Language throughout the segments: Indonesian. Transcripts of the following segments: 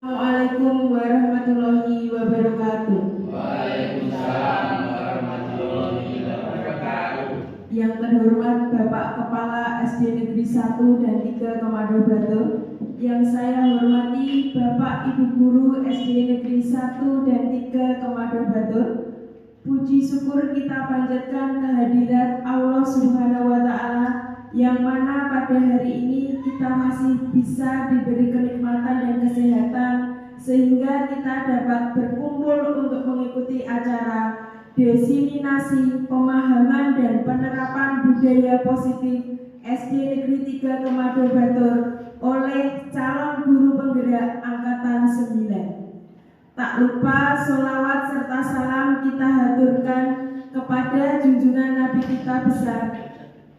Assalamualaikum warahmatullahi wabarakatuh. Waalaikumsalam warahmatullahi wabarakatuh. Yang terhormat Bapak Kepala SD Negeri 1 dan 3 Komando Batu, yang saya hormati Bapak Ibu Guru SD Negeri 1 dan 3 Komando Batu, puji syukur kita panjatkan kehadirat Allah Subhanahu wa Ta'ala, yang mana pada hari ini kita masih bisa diberi kenikmatan dan kesehatan sehingga kita dapat berkumpul untuk mengikuti acara diseminasi pemahaman dan penerapan budaya positif SD Negeri 3 Komando Batur oleh calon guru penggerak angkatan 9. Tak lupa sholawat serta salam kita haturkan kepada junjungan Nabi kita besar,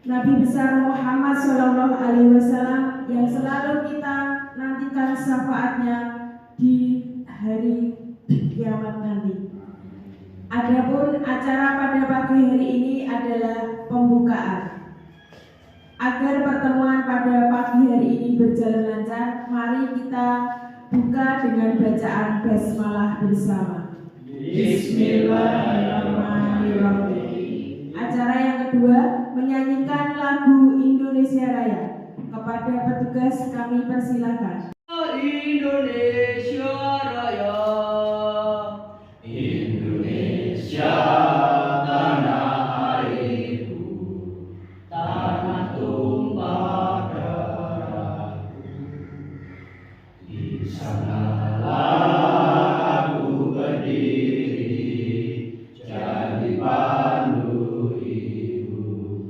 Nabi besar Muhammad Shallallahu Alaihi Wasallam, yang selalu kita nantikan syafaatnya di hari kiamat nanti. Adapun acara pada pagi hari ini adalah pembukaan. Agar pertemuan pada pagi hari ini berjalan lancar, mari kita buka dengan bacaan basmalah bersama. Bismillahirrahmanirrahim. Acara yang kedua, menyanyikan lagu Indonesia Raya. Kepada petugas kami persilakan. Indonesia Raya, Indonesia tanah airku, tanah tumpah darahku. Di sanalah aku berdiri, jadi pandu ibuku.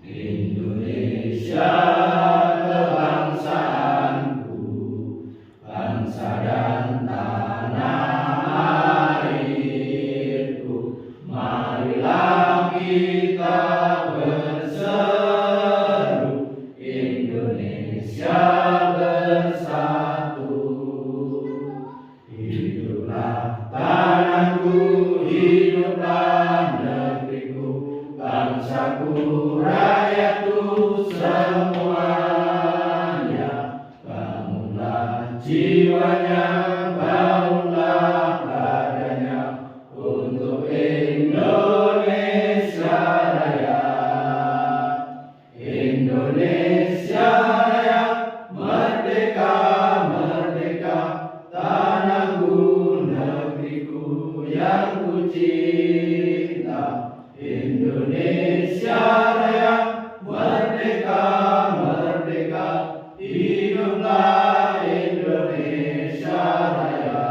Indonesia kebangsaanku, bangsa dan tanah airku. Marilah kita berseru, Indonesia bersatu. Hiduplah tanahku, hiduplah negeriku, bangsaku, rakyatku semuanya. Bangunlah jiwanya, bangunlah badannya untuk Indonesia Raya. Indonesia Raya, merdeka, merdeka, tanahku, negeriku yang ku cinta. Indonesia Raya, merdeka, merdeka, hiduplah Indonesia Raya.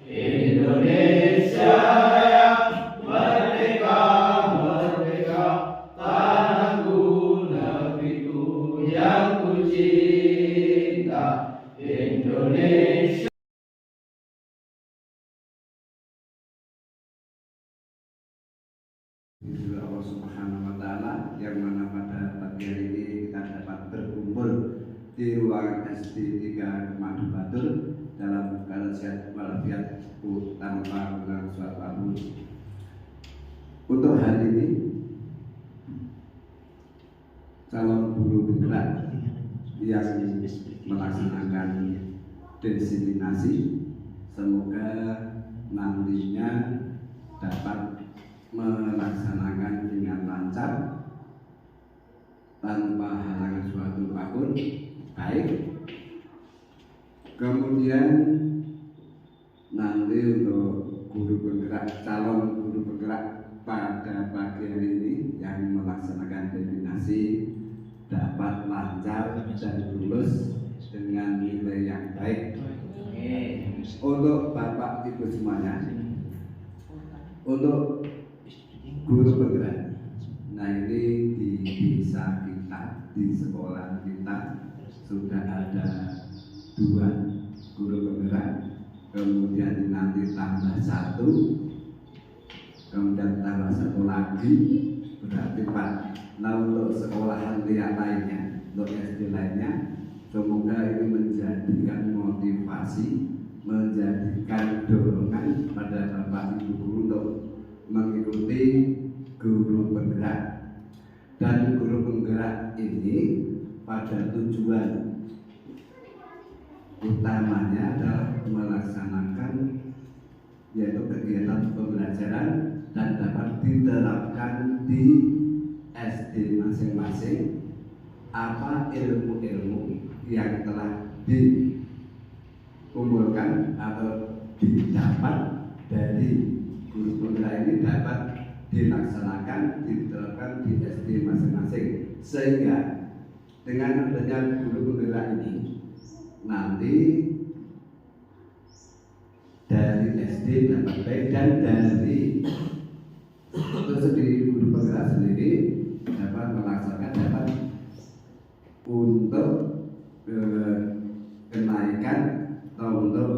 Indonesia Raya, merdeka, merdeka, tanahku, negeriku yang ku cinta. Indonesia. Allah Subhanahu wa Ta'ala, yang mana pada pagi hari ini kita dapat berkumpul di ruangan SD 3 Komando Batur dalam keadaan sehat walafiat tanpa mengganggu suatu apapun. Untuk hari ini, calon guru penggerak yang melaksanakan diseminasi, semoga nantinya dapat melaksanakan dengan lancar tanpa halangan suatu apapun. Baik. Kemudian nanti untuk guru penggerak, calon guru penggerak pada pagi hari ini yang melaksanakan diseminasi dapat lancar dan lulus dengan nilai yang baik. Untuk Bapak Ibu semuanya, untuk guru penggerak, nah ini di desa kita, di sekolah kita sudah ada 2 guru penggerak, kemudian nanti tambah 1, kemudian tambah 1 lagi, berarti 4. Nah, untuk sekolahan lainnya, untuk SD lainnya, semoga ini menjadikan motivasi, menjadikan dorongan pada Bapak Ibu guru untuk mengikuti guru penggerak. Dan guru penggerak ini pada tujuan utamanya adalah melaksanakan yaitu kegiatan pembelajaran dan dapat diterapkan di SD masing-masing apa ilmu-ilmu yang telah dikumpulkan atau didapat dari guru penggerak ini dapat dilaksanakan, diterapkan di SD masing-masing, sehingga dengan adanya guru penggerak ini nanti dari SD dapat baik dan dari itu sendiri guru penggerak sendiri dapat melaksanakan dapat untuk kenaikan atau untuk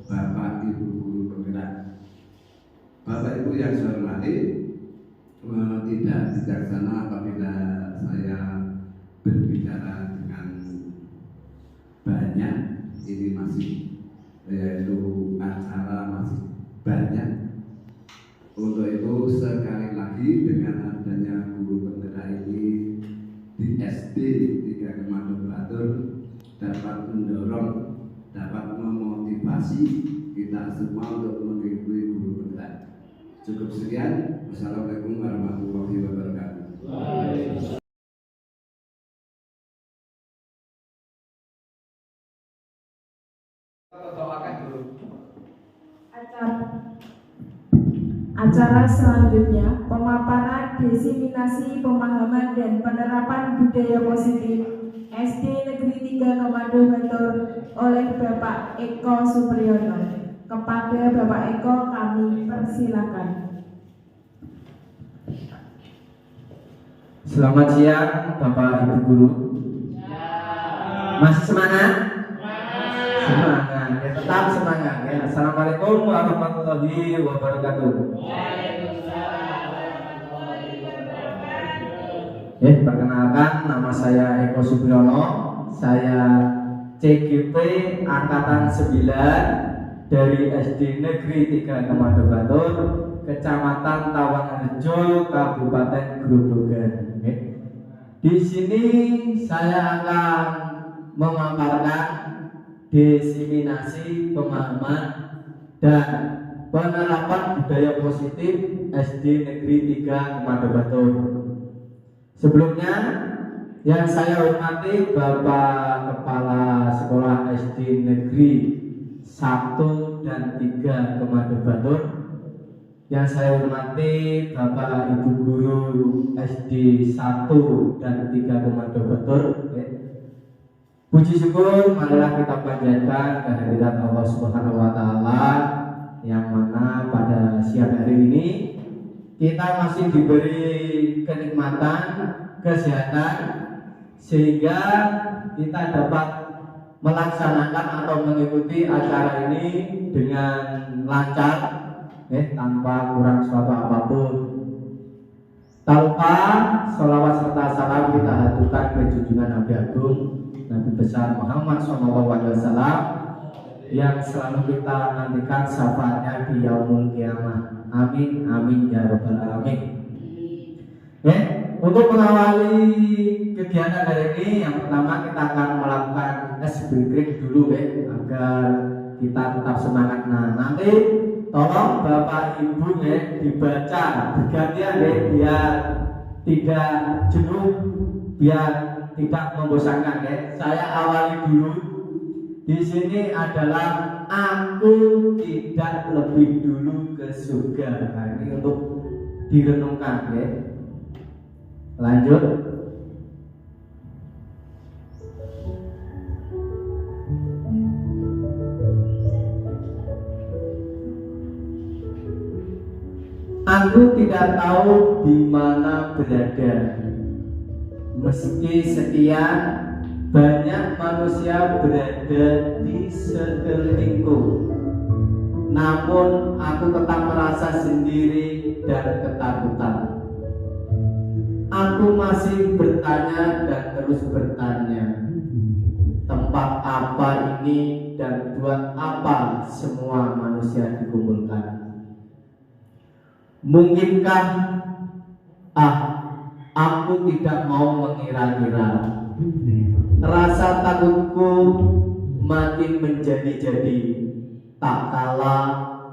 Bapak Ibu guru penggerak. Bapak Ibu yang saya hormati, tidak bijaksana apabila saya berbicara dengan banyak. Ini masih yaitu acara masih banyak. Untuk itu sekali lagi dengan adanya guru penggerak ini di SD 3 Kemado Batur dapat mendorong, dapat memotivasi kita semua untuk mengikuti guru penggerak. Cukup sekian. Wassalamualaikum warahmatullahi wabarakatuh. Acara selanjutnya, pemaparan diseminasi pemahaman dan penerapan budaya positif SD Negeri 3 Kemado Batur oleh Bapak Eko Supriyono. Kepada Bapak Eko kami persilakan. Selamat siang Bapak Ibu Guru. Masih semangat? Semangat, ya, tetap semangat ya. Assalamualaikum warahmatullahi wabarakatuh. Perkenalkan, nama saya Eko Supriyono. Saya CGP Angkatan 9 dari SD Negeri 3 Kemado Batur, Kecamatan Tawanrejo, Kabupaten Grobogan. Di sini saya akan memaparkan diseminasi pemahaman dan penerapan budaya positif SD Negeri 3 Kemado Batur. Sebelumnya, yang saya hormati Bapak Kepala Sekolah SD Negeri 1 dan 3 Kemado Batur, yang saya hormati Bapak Ibu Guru SD 1 dan 3 Kemado Batur. Puji syukur marilah kita panjatkan kehadirat Allah Subhanahu wa taala, yang mana pada siang hari ini kita masih diberi kenikmatan, kesehatan, sehingga kita dapat melaksanakan atau mengikuti acara ini dengan lancar, tanpa kurang suatu apapun. Tak lupa sholawat serta salam kita haturkan ke junjungan Nabi Agung Nabi besar Muhammad SAW, yang selalu kita nantikan syafaatnya di yaumul kiamah. Amin amin ya rabbal alamin. Untuk mengawali kegiatan hari ini, yang pertama kita akan melakukan tes break dulu agar kita tetap semangat. Nah, nanti tolong Bapak Ibu dibaca bergantian biar tidak jenuh, biar tidak membosankan. Saya awali dulu. Di sini adalah aku tidak lebih dulu ke surga. Nah, ini untuk direnungkan Lanjut. Aku tidak tahu di mana berada. Meski sekian banyak manusia berada di sekelilingku, namun aku tetap merasa sendiri dan ketakutan. Aku masih bertanya dan terus bertanya, tempat apa ini dan buat apa semua manusia dikumpulkan? Mungkinkah aku tidak mau mengira-ngira. Rasa takutku makin menjadi-jadi, tak kala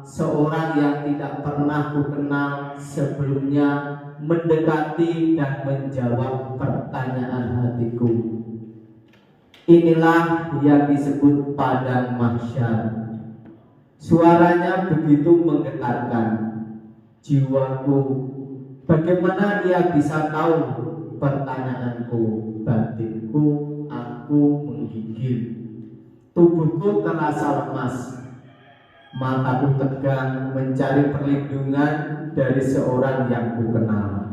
seorang yang tidak pernah kukenal sebelumnya mendekati dan menjawab pertanyaan hatiku. Inilah yang disebut padang mahsyar. Suaranya begitu menggetarkan jiwaku. Bagaimana ia bisa tahu pertanyaanku? Batinku aku menggigil. Tubuhku terasa lemas. Mataku tegang mencari perlindungan dari seorang yang kukenal.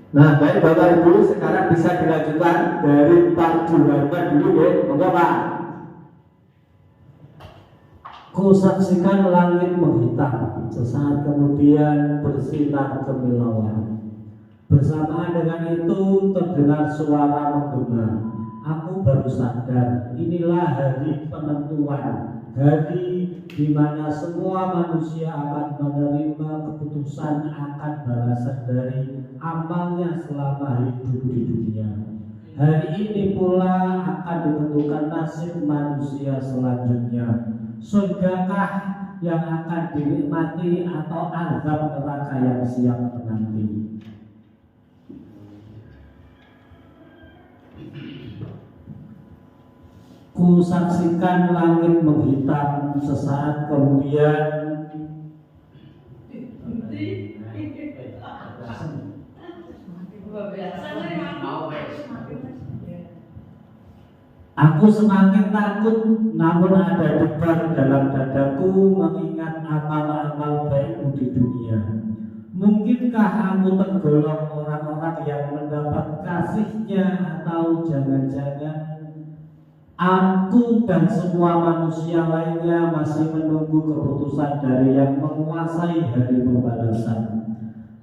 Nah, baik Bapak Ibu, sekarang bisa dilanjutkan dari Pak Juharman dulu ya, monggo Pak. Ku saksikan langit menghitam, sesaat kemudian bersinar kemilauan. Bersamaan dengan itu terdengar suara menggema. Aku baru sadar, inilah hari penentuan, hari di mana semua manusia akan menerima keputusan akan balasan dari amalnya selama hidup di dunia. Hari ini pula akan ditentukan nasib manusia selanjutnya. Surgakah yang akan dinikmati atau azab neraka yang siap menanti? Ku saksikan langit menghitam, sesaat kemudian aku semakin takut, namun ada debar dalam dadaku mengingat amal-amal baikku di dunia. Mungkinkah aku tergolong orang-orang yang mendapat kasihnya, atau jangan-jangan aku dan semua manusia lainnya masih menunggu keputusan dari yang menguasai hari pembalasan.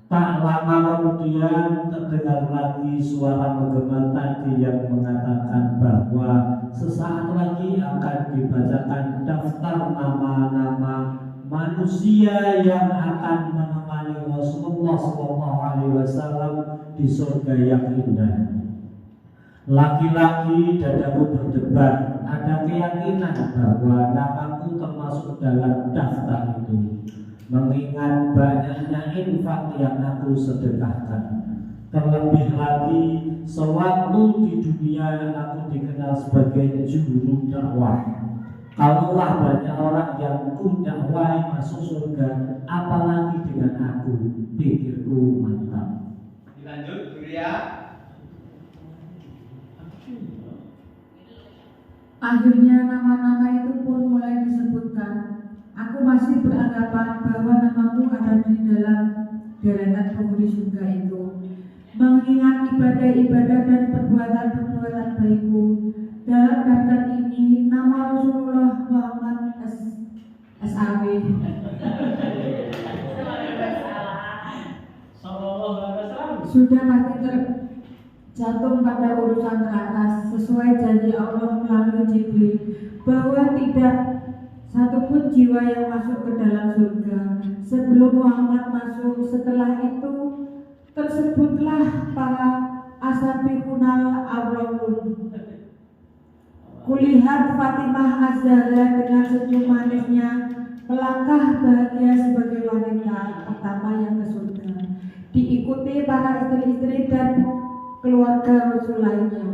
Tak lama kemudian terdengar lagi suara menggema tadi yang mengatakan bahwa sesaat lagi akan dibacakan daftar nama-nama manusia yang akan menemani Rasulullah SAW di surga yang indah. Lagi-lagi dadaku berdebar, ada keyakinan bahwa namaku termasuk dalam daftar itu, mengingat banyaknya infak yang aku sedekahkan. Terlebih lagi, sewaktu di dunia aku dikenal sebagai juru dakwah. Kalaulah banyak orang yang ku dakwai masuk surga, apalagi dengan aku, pikirku mantap. Dilanjut, Surya. Akhirnya nama-nama itu pun mulai disebutkan. Aku masih beranggapan bahwa namaku ada di dalam deretan penghuni surga itu. Mengingat ibadah-ibadah dan perbuatan-perbuatan baikku, dalam daftar ini nama Rasulullah Muhammad SAW sudah pasti tercantum pada urusan teratas sesuai janji Allah melalui Jibril bahwa tidak satupun jiwa yang masuk ke dalam surga sebelum Muhammad masuk. Setelah itu tersebutlah para ashabihunal awwalun. Kulihat Fatimah Az-Zahra dengan senyum manisnya melangkah bahagia sebagai wanita pertama yang ke surga, diikuti para istri-istri dan keluarga Rasul lainnya.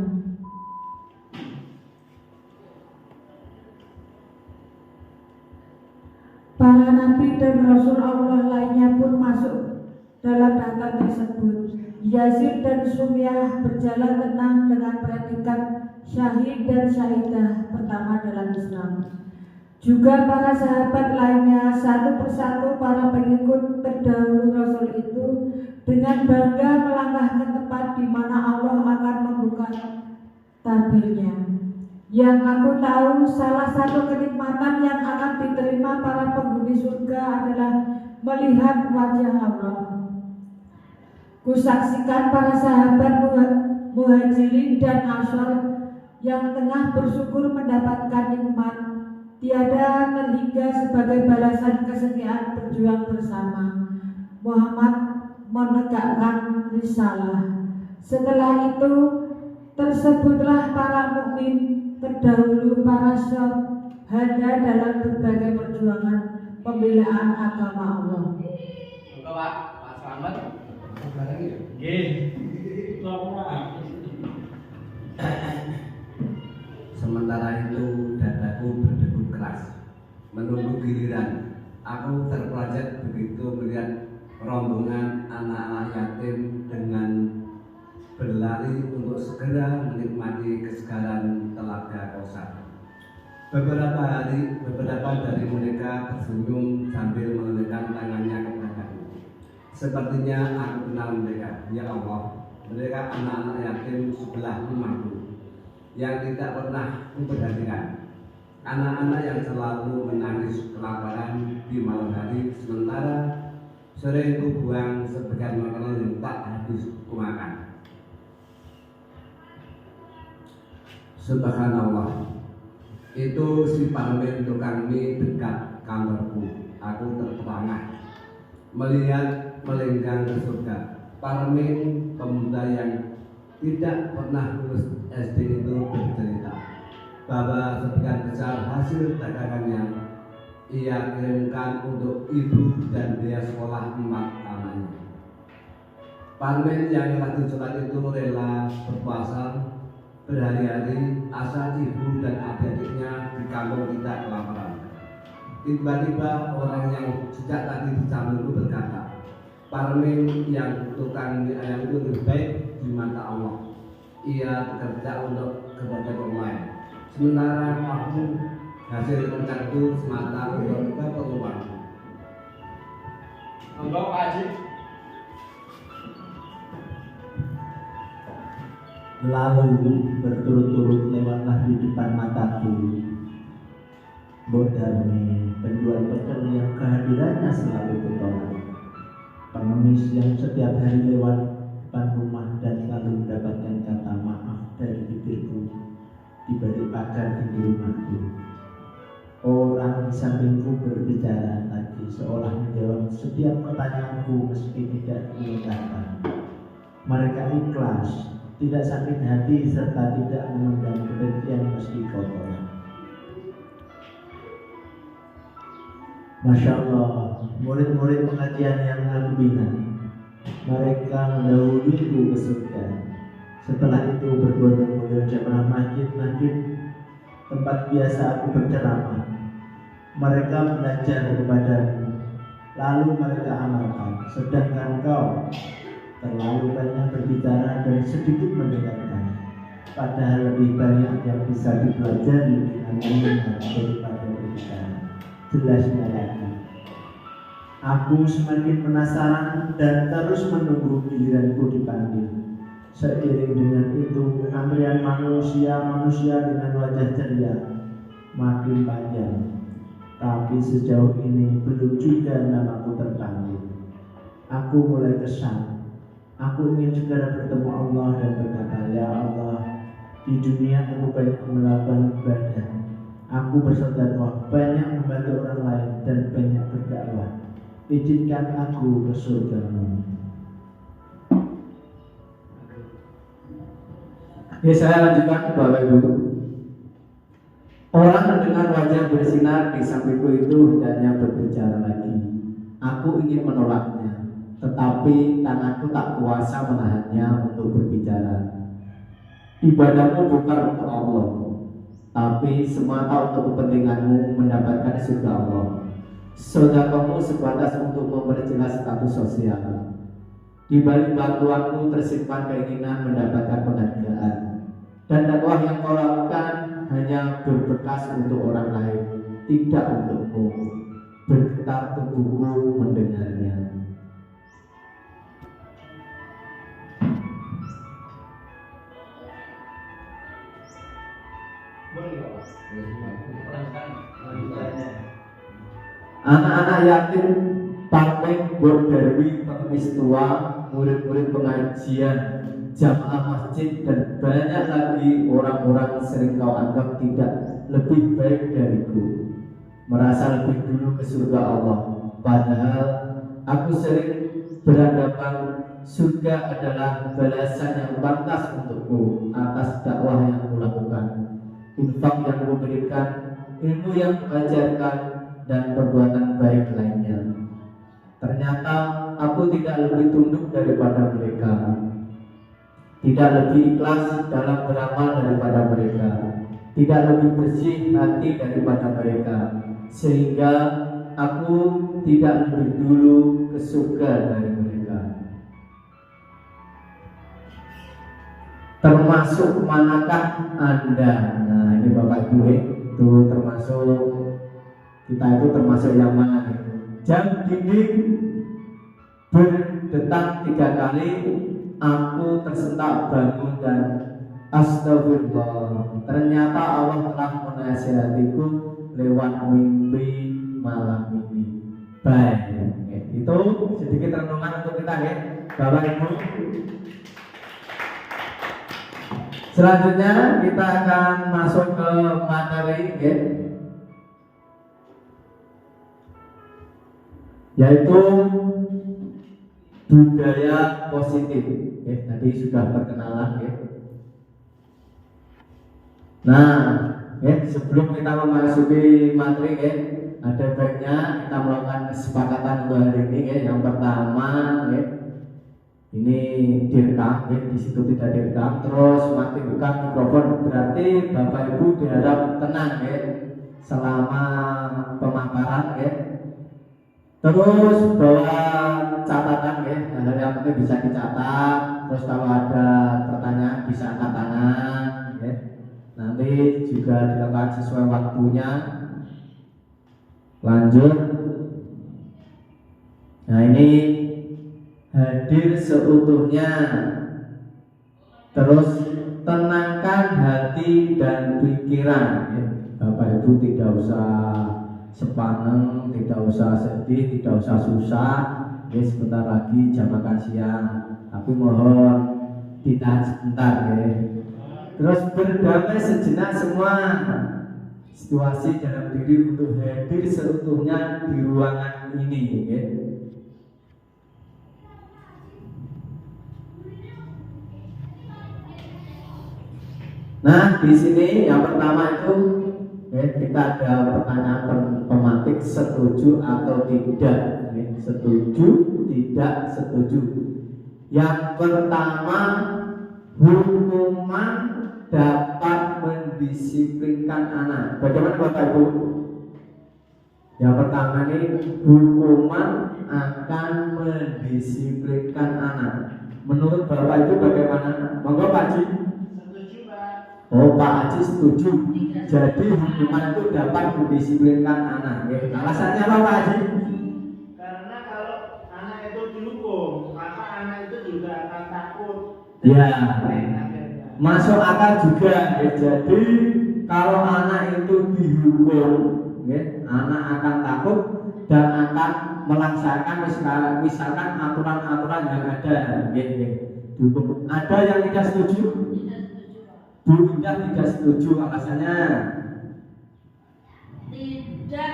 Para nabi dan Rasul Allah lainnya pun masuk dalam daftar tersebut. Yazid dan Sumyah berjalan tenang dengan predikat syahid dan syahidah pertama dalam Islam. Juga para sahabat lainnya, satu persatu para pengikut terdahulu Rasul itu dengan bangga melangkah ke tempat di mana Allah akan membuka tabirnya. Yang aku tahu, salah satu kenikmatan yang akan diterima para penghuni surga adalah melihat wajah Allah. Kusaksikan para sahabat Muhajirin dan Anshar yang tengah bersyukur mendapatkan nikmat tiada terhingga sebagai balasan kesetiaan berjuang bersama. Muhammad menegakkan risalah. Setelah itu tersebutlah para mukmin terdahulu, para syuhada dalam berbagai perjuangan pembelaan agama Allah. Enggak Pak, Pak Slamet. Sementara itu dadaku berdegup keras, menunggu giliran. Aku terpelajar begitu melihat rombongan anak-anak yatim dengan berlari untuk segera menikmati kesegaran telaga Kausar. Beberapa dari mereka tersenyum sambil mengelengkan tangannya kepadaku. Sepertinya aku kenal mereka. Ya Allah, mereka anak-anak yatim sebelah rumahku yang tidak pernah kuperhatikan. Anak-anak yang selalu menangis kelaparan di malam hari, sementara sore ku buang sebagian makanan yang tak habis kumakan. Subhanallah, itu si Parmen tukang mie dekat kamarku. Aku terperangah melihat melenggang ke surga. Parmen, pemuda yang tidak pernah lulus SD itu, bercerita bahwa sebagian besar hasil dagangannya ia kirimkan untuk ibu dan biaya sekolah 4 anaknya. Parmen yang telah dicoba itu rela berpuasa berhari-hari asal ibu dan adik-adiknya di kampung tidak kelaparan. Tiba-tiba orang yang sejak tadi dicambuk itu berkata, Parmen yang tukang mie ayam itu lebih baik di mata Allah. Ia bekerja untuk kepada orang lain. Sementara aku hasil kerja itu semata untuk keperluan. Enggak Pak Haji. Lalu berturut-turut lewatlah di depan mataku Mbok Darmi, penjual pecel yang kehadirannya selalu bertolak, pengemis yang setiap hari lewat depan rumah dan selalu mendapatkan kata maaf dari bibirku di balik pagar di rumahku. Orang di sampingku berbicara tadi seolah menjawab setiap pertanyaanku meski tidak diungkapkan. Mereka ikhlas, tidak sakit hati, serta tidak memendam kebencian meski kotor. Masya Allah, murid-murid pengajian yang aku bina, mereka mendahuluiku ke surga. Setelah itu berbondong-bondong jemaah masjid-masjid tempat biasa aku berceramah. Mereka belajar kepadaku, lalu mereka amalkan. Sedangkan kau terlalu banyak berbicara dan sedikit mendengarkan. Padahal lebih banyak yang bisa dipelajari dengan mendengar daripada berbicara. Jelasnya lagi, aku semakin penasaran dan terus menunggu giliranku dipanggil. Seiring dengan itu, antrian manusia dengan wajah ceria makin panjang. Tapi sejauh ini belum juga namaku terpanggil. Aku mulai kesal. Aku ingin segera bertemu Allah dan berkata, Ya Allah, di dunia aku banyak melakukan ibadah. Aku bersedekah, banyak membantu orang lain dan banyak berdakwah. Izinkan aku ke surga-Mu. Ya, saya lanjutkan ke Bapak Ibu. Orang dengan wajah bersinar di sampingku itu hendaknya berbicara lagi. Aku ingin menolaknya, tetapi tanganku tak kuasa menahannya untuk berbicara. Ibadahmu bukan untuk Allah, tapi semata untuk kepentinganmu mendapatkan surga Allah. Sedekahmu sebatas untuk memperjelas status sosial. Di balik bantuanmu tersimpan keinginan mendapatkan penghargaan. Dan dakwah yang kau lakukan hanya berbekas untuk orang lain, tidak untukmu. Bergetar tubuhku mendengarnya. Anak-anak yatim, Parmen, Mbok Darmi, pengemis tua, murid-murid pengajian, jamaah masjid, dan banyak lagi orang-orang yang sering kau anggap tidak lebih baik dariku, merasa lebih dulu ke surga Allah. Padahal aku sering beranggapan surga adalah balasan yang pantas untukku atas dakwah yang kulakukan, infak yang kuberikan, ilmu yang kuajarkan, dan perbuatan baik lainnya. Ternyata aku tidak lebih tunduk daripada mereka, tidak lebih ikhlas dalam beramal daripada mereka, tidak lebih bersih hati daripada mereka, sehingga aku tidak lebih dulu ke surga dari mereka. Termasuk manakah Anda? Nah, ini Bapak Ibu, itu termasuk, kita itu termasuk yang mana nih? Jam dinding berdetak 3 kali, aku tersentak bangun dan astagfirullah. Ternyata Allah telah menasihatiku lewat mimpi malam ini. Baik, itu sedikit renungan untuk kita ya, Bapak Ibu. Selanjutnya kita akan masuk ke materi ya, yaitu budaya positif. Tadi sudah perkenalan ya. Nah, sebelum kita memasuki materi ada baiknya kita melakukan kesepakatan untuk hari ini Yang pertama ini direkam di situ tidak direkam, terus matikan mikrofon, berarti Bapak Ibu diharap tenang selama pemaparan Terus bawa catatan hal yang penting bisa dicatat. Terus kalau ada pertanyaan bisa angkat tangan Nanti juga dilakukan sesuai waktunya. Lanjut. Nah, ini hadir seutuhnya. Terus tenangkan hati dan pikiran Bapak Ibu tidak usah sepaneng, tidak usah sedih, tidak usah susah. Sebentar lagi jam makan siang, tapi mohon ditahan sebentar Terus berdamai sejenak semua situasi dalam diri untuk hadir seutuhnya di ruangan ini Nah, di sini yang pertama itu kita ada pertanyaan pematik setuju atau tidak. Setuju, tidak setuju. Yang pertama, hukuman dapat mendisiplinkan anak. Bagaimana Bapak Ibu? Yang pertama ini, hukuman akan mendisiplinkan anak. Menurut Bapak Ibu bagaimana? Monggo Pak Haji. Oh, Pak Haji setuju. Jadi hukuman itu dapat mendisiplinkan anak. Alasannya apa Pak Haji? Karena kalau anak itu dihukum, maka anak itu juga akan takut. Ya, masuk akal juga. Jadi kalau anak itu dihukum, anak akan takut dan akan melaksanakan misalkan aturan-aturan yang ada. Dihukum. Ada yang tidak setuju? Bu Indah tidak setuju, alasannya tidak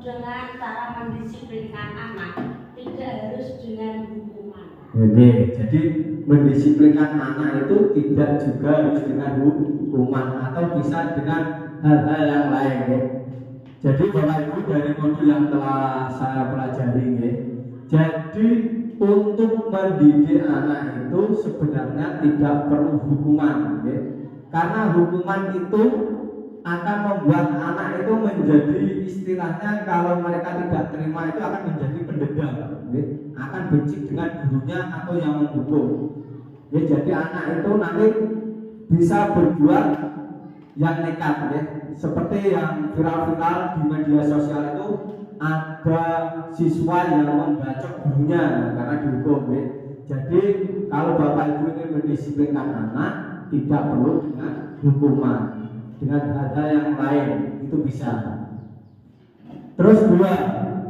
dengan cara mendisiplinkan anak, tidak harus dengan hukuman. Jadi mendisiplinkan anak itu tidak juga harus dengan hukuman atau bisa dengan hal-hal yang lain Jadi Bapak Ibu dari modul yang telah saya pelajari jadi untuk mendidik anak itu sebenarnya tidak perlu hukuman karena hukuman itu akan membuat anak itu menjadi istilahnya kalau mereka tidak terima itu akan menjadi pendendam akan benci dengan gurunya atau yang menghukum jadi anak itu nanti bisa berbuat yang nekat seperti yang viral-viral di media sosial itu ada siswa yang membacok gurunya karena dihukum Jadi kalau Bapak Ibu ingin mendisiplinkan anak tidak perlu dengan hukuman, dengan hal-hal yang lain itu bisa. Terus dua,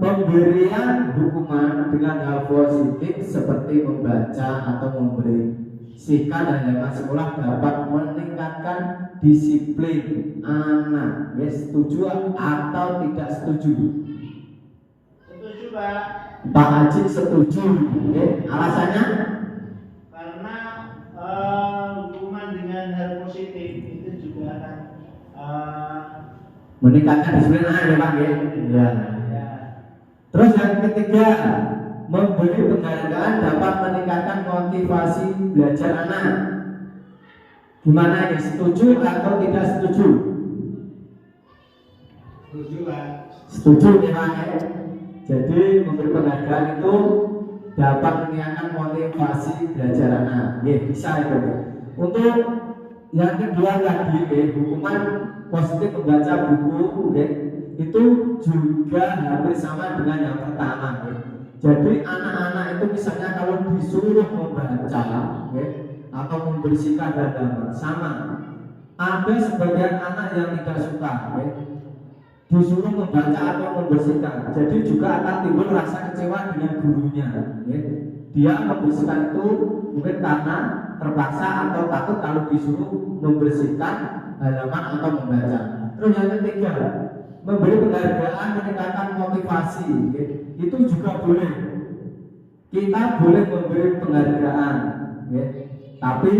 pemberian hukuman dengan hal positif seperti membaca atau membersihkan halaman sekolah dapat meningkatkan disiplin anak. Ya, setuju atau tidak setuju? Setuju, Pak. Pak Haji setuju. Ya, alasannya? Karena hukuman dengan hal positif itu juga akan Meningkatkan disiplin anak ya Pak ya. Ya. Terus yang ketiga, memberi penghargaan dapat meningkatkan motivasi belajar anak. Gimana ini? Setuju atau tidak setuju? Setuju Pak. Setuju ya Pak ya. Jadi memberi penghargaan itu dapat meningkatkan motivasi belajar anak. Ya bisa itu. Ya. Untuk yang kedua tadi hukuman positif membaca buku ya, itu juga hampir sama dengan yang pertama ya. Jadi anak-anak itu misalnya kalau disuruh membaca ya, atau membersihkan halaman sama. Ada sebagian anak yang tidak suka ya, disuruh membaca atau membersihkan. Jadi juga akan timbul rasa kecewa dengan gurunya ya. Dia membersihkan itu mungkin karena terpaksa atau takut kalau disuruh membersihkan halaman atau membaca. Terus yang ketiga, memberi penghargaan meningkatkan motivasi ya. Itu juga boleh. Kita boleh memberi penghargaan ya. Tapi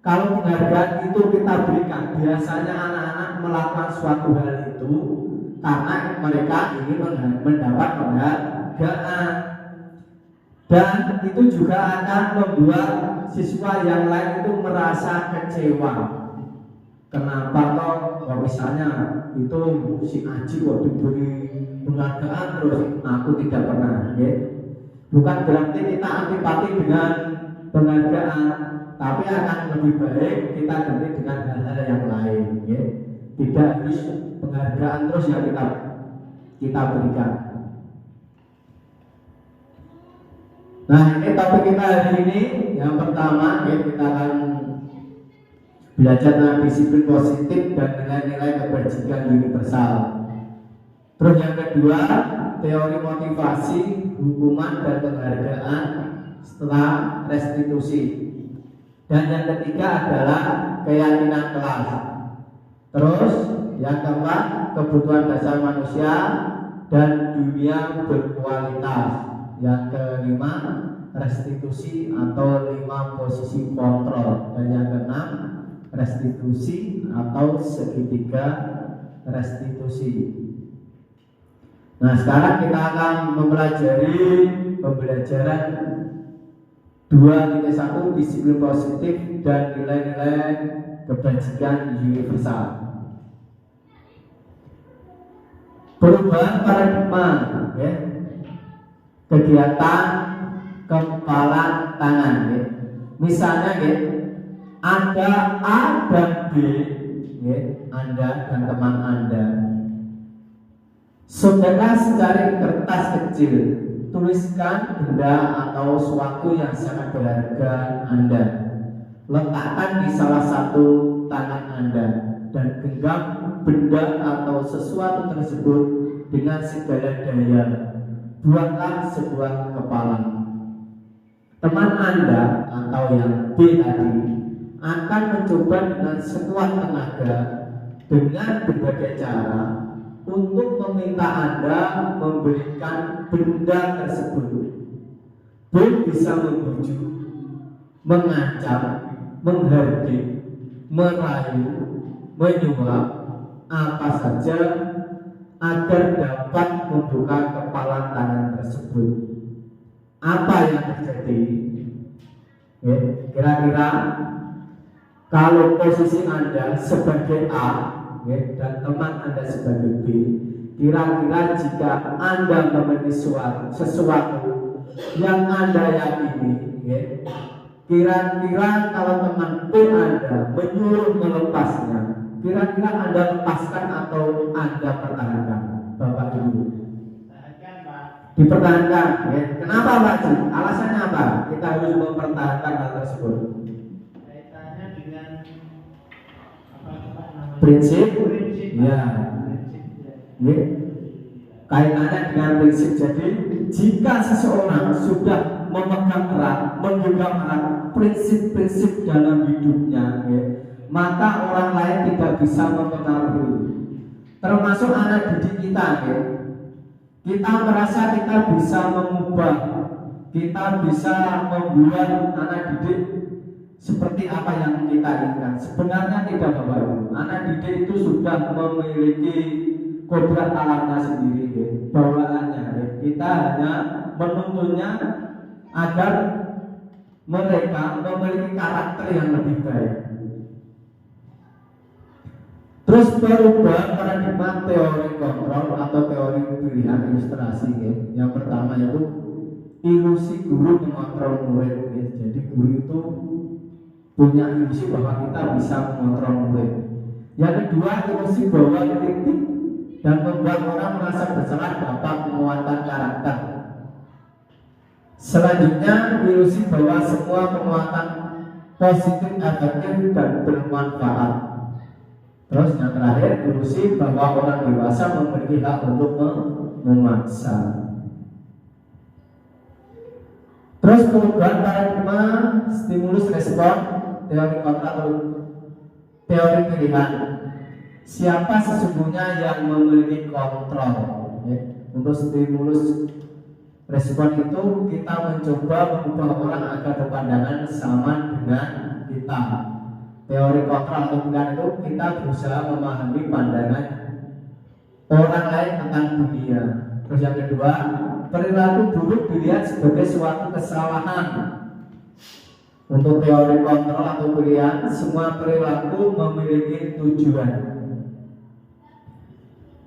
kalau penghargaan itu kita berikan, biasanya anak-anak melakukan suatu hal itu karena mereka ingin mendapat penghargaan. Dan itu juga akan membuat siswa yang lain itu merasa kecewa. Kenapa toh misalnya itu si Aji kok diberi penghargaan terus aku tidak pernah ya. Bukan berarti kita antipati dengan penghargaan, tapi akan lebih baik kita ganti dengan hal-hal yang lain ya. Tidak harus penghargaan terus yang kita berikan. Nah ini topik kita hari ini. Yang pertama ya, kita akan belajar tentang disiplin positif dan nilai-nilai kebajikan universal. Terus yang kedua, teori motivasi, hukuman dan penghargaan setelah restitusi. Dan yang ketiga adalah keyakinan kelas. Terus yang keempat, kebutuhan dasar manusia dan dunia berkualitas. Yang kelima, restitusi atau 5 posisi kontrol. Dan yang keenam, restitusi atau segitiga restitusi. Nah sekarang kita akan mempelajari pembelajaran 2.1 disiplin positif dan nilai-nilai kebajikan universal. Perubahan paradigma ya. Kegiatan kepala tangan ya. Misalnya ya, ada A dan B ya, Anda dan teman Anda. Saudara secari kertas kecil, tuliskan benda atau sesuatu yang sangat berharga Anda. Letakkan di salah satu tangan Anda dan genggam benda atau sesuatu tersebut dengan segala daya. Buatlah sebuah kepalan. Teman Anda atau yang B tadi akan mencoba dengan sekuat tenaga dengan berbagai cara untuk meminta Anda memberikan benda tersebut. B bisa membujuk, mengancam, menghardik, merayu, menyuap, apa saja agar dapat membuka kepala tangan tersebut. Apa yang terjadi? Ya, kira-kira kalau posisi Anda sebagai A ya, dan teman Anda sebagai B, kira-kira jika Anda memiliki sesuatu yang Anda yakini ya, kira-kira kalau teman B Anda menyuruh melepasnya, kira-kira Anda lepaskan atau Anda pertahankan? Bapak Ibu dipertahankan ya. Kenapa Pak Ji? Alasannya apa? Kita harus mempertahankan hal tersebut. Kaitannya dengan apa namanya? Prinsip ya. Ya. kaitannya dengan prinsip. Jadi jika seseorang sudah memegang erat, menggenggam erat prinsip-prinsip dalam hidupnya, ya, maka orang lain tidak bisa mempengaruhi. Termasuk anak didik kita, ya. Kita merasa kita bisa mengubah, kita bisa membuat anak didik seperti apa yang kita inginkan. Sebenarnya tidak, Bapak Ibu. Anak didik itu sudah memiliki kodrat alamnya sendiri, ya, bawaannya, ya. Kita hanya menuntunnya agar mereka memiliki karakter yang lebih baik. Terus berubah paradigma teori kontrol atau teori pilihan ilustrasi, ya. Yang pertama itu ilusi guru mengontrol murid, ya. Jadi guru itu punya ilusi bahwa kita bisa mengontrol murid. Yang kedua, ilusi bahwa kritik dan membuat orang merasa bersalah dapat menguatkan karakter. Selanjutnya, ilusi bahwa semua penguatan positif, efektif dan bermanfaat. Terus yang terakhir, ilusi bahwa orang dewasa memiliki hak untuk memaksa. Terus perubahan paradigma stimulus respon, teori kontra atau teori pilihan. Siapa sesungguhnya yang memiliki kontrol, ya? Untuk stimulus respon itu kita mencoba mengubah orang agar berpandangan sama dengan kita. Teori kontrol atau pilihan itu kita berusaha memahami pandangan orang lain tentang dunia. Terus yang kedua, perilaku buruk dilihat sebagai suatu kesalahan. Untuk teori kontrol atau pilihan, semua perilaku memiliki tujuan.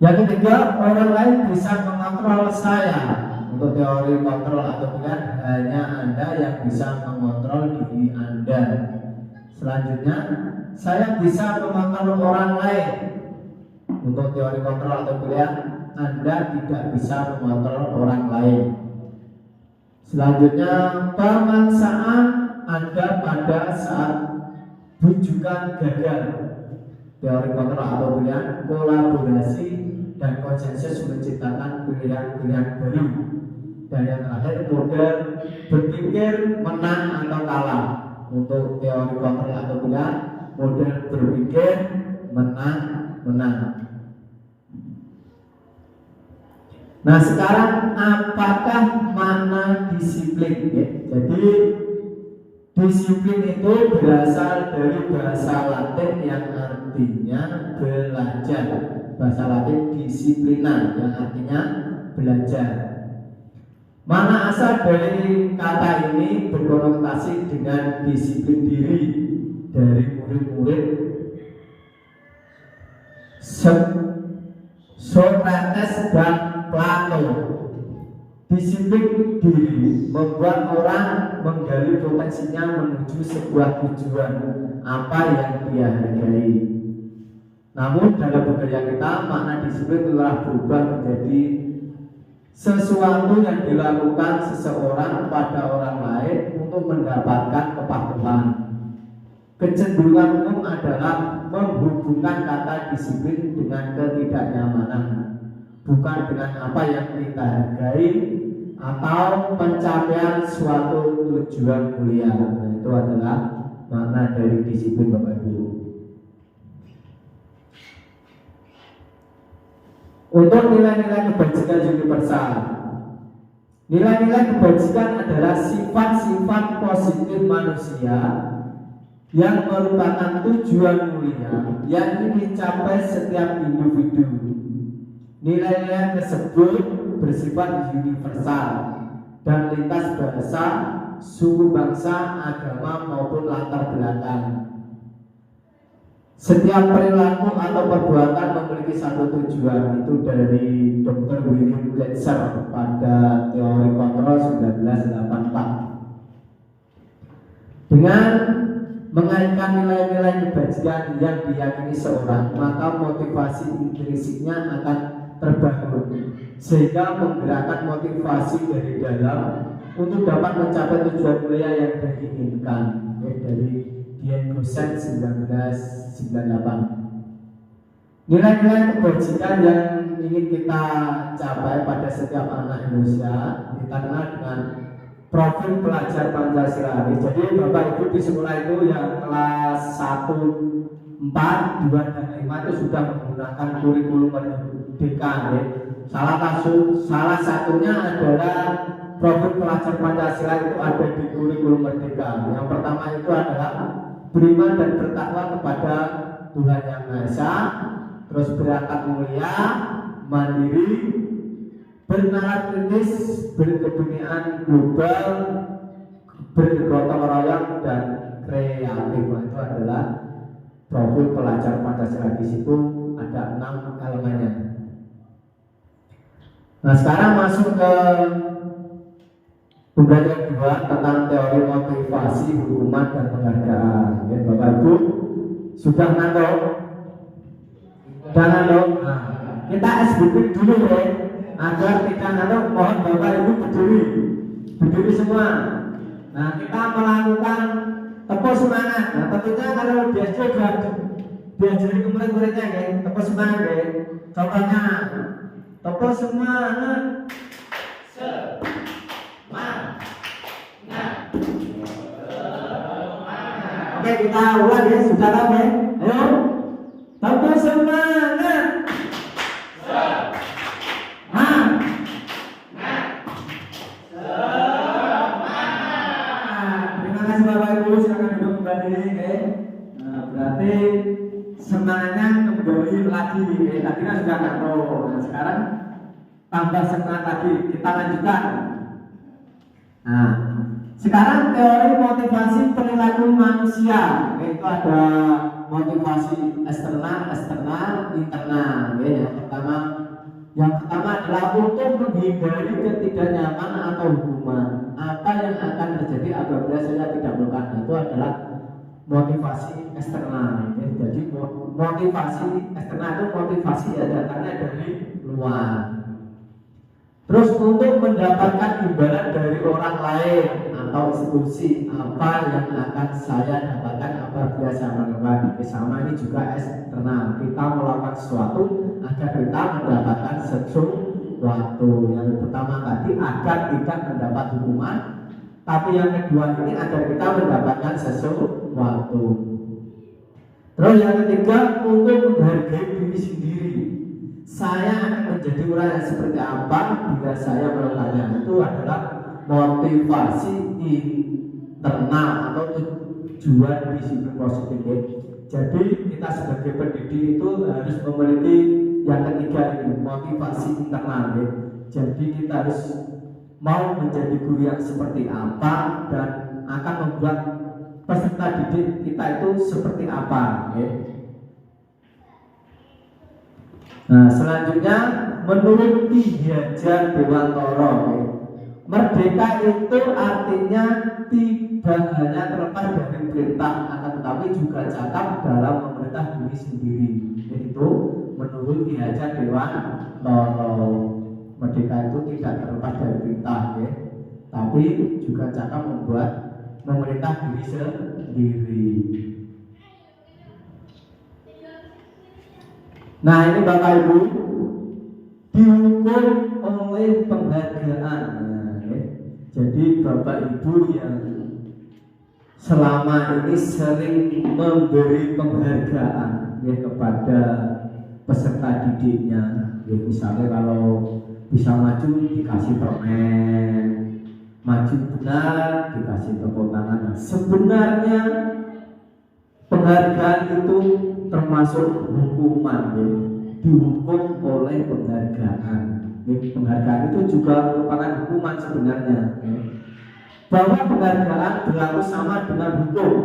Yang ketiga, orang lain bisa mengontrol saya. Untuk teori kontrol atau pilihan, hanya Anda yang bisa mengontrol diri Anda. Selanjutnya, saya bisa mengontrol orang lain. Untuk teori kontrol atau pilihan, Anda tidak bisa mengontrol orang lain. Selanjutnya, pemaksaan Anda pada saat bujukan gagal. Teori kontrol atau pilihan, kolaborasi dan konsensus menciptakan pilihan-pilihan baru. Dan yang terakhir, model berpikir menang atau kalah. Untuk teori kontrol atau pilihan, model berpikir menang. Nah, sekarang apakah makna disiplin, ya? Jadi disiplin itu berasal dari bahasa Latin yang artinya belajar. Bahasa Latin disiplina yang artinya belajar. Mana asal dari kata ini berkonotasi dengan disiplin diri dari murid-murid Socrates dan Plato. Disiplin diri membuat orang menggali potensinya menuju sebuah tujuan apa yang dia hargai. Namun dalam budaya kita, makna disiplin telah berubah menjadi sesuatu yang dilakukan seseorang pada orang lain untuk mendapatkan kepatuhan. Kecenderungan umum adalah menghubungkan kata disiplin dengan ketidaknyamanan, bukan dengan apa yang kita hargai atau pencapaian suatu tujuan mulia. Nah, itu adalah makna dari disiplin, Bapak Ibu. Untuk nilai-nilai kebajikan universal, nilai-nilai kebajikan adalah sifat-sifat positif manusia yang merupakan tujuan mulia yang ingin dicapai setiap individu. Nilai-nilai tersebut bersifat universal dan lintas bahasa, suku bangsa, agama maupun latar belakang. Setiap perilaku atau perbuatan memiliki satu tujuan. Itu dari Dr. William Glasser pada teori kontrol 1984. Dengan mengaitkan nilai-nilai kebajikan yang diyakini seorang, maka motivasi intrinsiknya akan terbangun, sehingga menggerakkan motivasi dari dalam untuk dapat mencapai tujuan mulia yang diinginkan. Dari Dian Gosen 1998. Nilai-nilai kebajikan yang ingin kita capai pada setiap anak Indonesia kita kenal dengan profil pelajar Pancasila. Jadi Bapak Ibu di sekolah itu yang kelas 1, 4, 2, dan 5 itu sudah menggunakan kurikulum merdeka. Salah satunya adalah profil pelajar Pancasila itu ada di kurikulum merdeka. Yang pertama itu adalah beriman dan bertakwa kepada Tuhan Yang Maha Esa, terus berakhlak mulia, mandiri, bernalar kritis, berkebudayaan global, bergotong royong, dan kreatif. Itu adalah profil pelajar Pancasila. Di situ ada 6 elemennya. Nah, sekarang masuk ke pembelajaran kedua tentang teori motivasi, hukuman, dan penghargaan. Ya, Bapak Ibu sudah nangkep? Sudah nangkep? Nah, kita SBB dulu ya, agar tidak nangkep. Mohon Bapak Ibu berdiri semua. Nah, kita melakukan tepuk semangat. Nah, tentunya kalau diajari ke murid-muridnya ya, tepuk semangat ya. Contohnya tepuk semangat. Oke, kita ulang ya, sudah tahu ya. Ayo, tepuk semangat. Terima kasih Bapak Ibu, silakan duduk kembali. Nah, berarti semangatnya kembali lagi. Tadi kan sudah tahu. Nah, sekarang tambah semangat lagi. Kita lanjutkan. Nah, sekarang teori motivasi perilaku manusia, yaitu ada motivasi eksternal, internal. Yang pertama adalah untuk menghindari ketidaknyamanan atau hukuman. Apa yang akan terjadi apabila saya tidak melakukan itu adalah motivasi eksternal. Jadi motivasi eksternal itu motivasi ya datangnya dari luar. Terus untuk mendapatkan imbalan dari orang lain atau institusi, apa yang akan saya dapatkan apabila saya melakukan. Sama ini juga eksternal. Kita melakukan sesuatu agar kita mendapatkan sesuatu. Yang pertama tadi agar tidak mendapat hukuman, tapi yang kedua ini agar kita mendapatkan sesuatu. Terus yang ketiga untuk menghargai diri sendiri. Saya akan menjadi orang yang seperti apa bila saya melakukannya. Itu adalah motivasi internal atau tujuan disiplin positif. Jadi kita sebagai pendidik itu harus memiliki yang ketiga ini, motivasi internal. Jadi kita harus mau menjadi guru yang seperti apa dan akan membuat peserta didik kita itu seperti apa. Nah, selanjutnya menurut Ki Hajar Dewantara, merdeka itu artinya tidak hanya terlepas dari perintah, akan tetapi juga cakap dalam memerintah diri sendiri. Yaitu menurut Ki Hajar Dewantara, merdeka itu tidak terlepas dari perintah, tapi juga cakap memerintah diri sendiri. Nah, ini Bapak Ibu dihukum oleh penghargaan. Jadi Bapak Ibu yang selama ini sering memberi penghargaan kepada peserta didiknya. Misalnya kalau bisa maju dikasih permen, maju benar dikasih tepuk tangan. Sebenarnya penghargaan itu termasuk hukuman, dihukum oleh penghargaan. Penghargaan itu juga merupakan hukuman sebenarnya. Bahwa penghargaan berlaku sama dengan hukum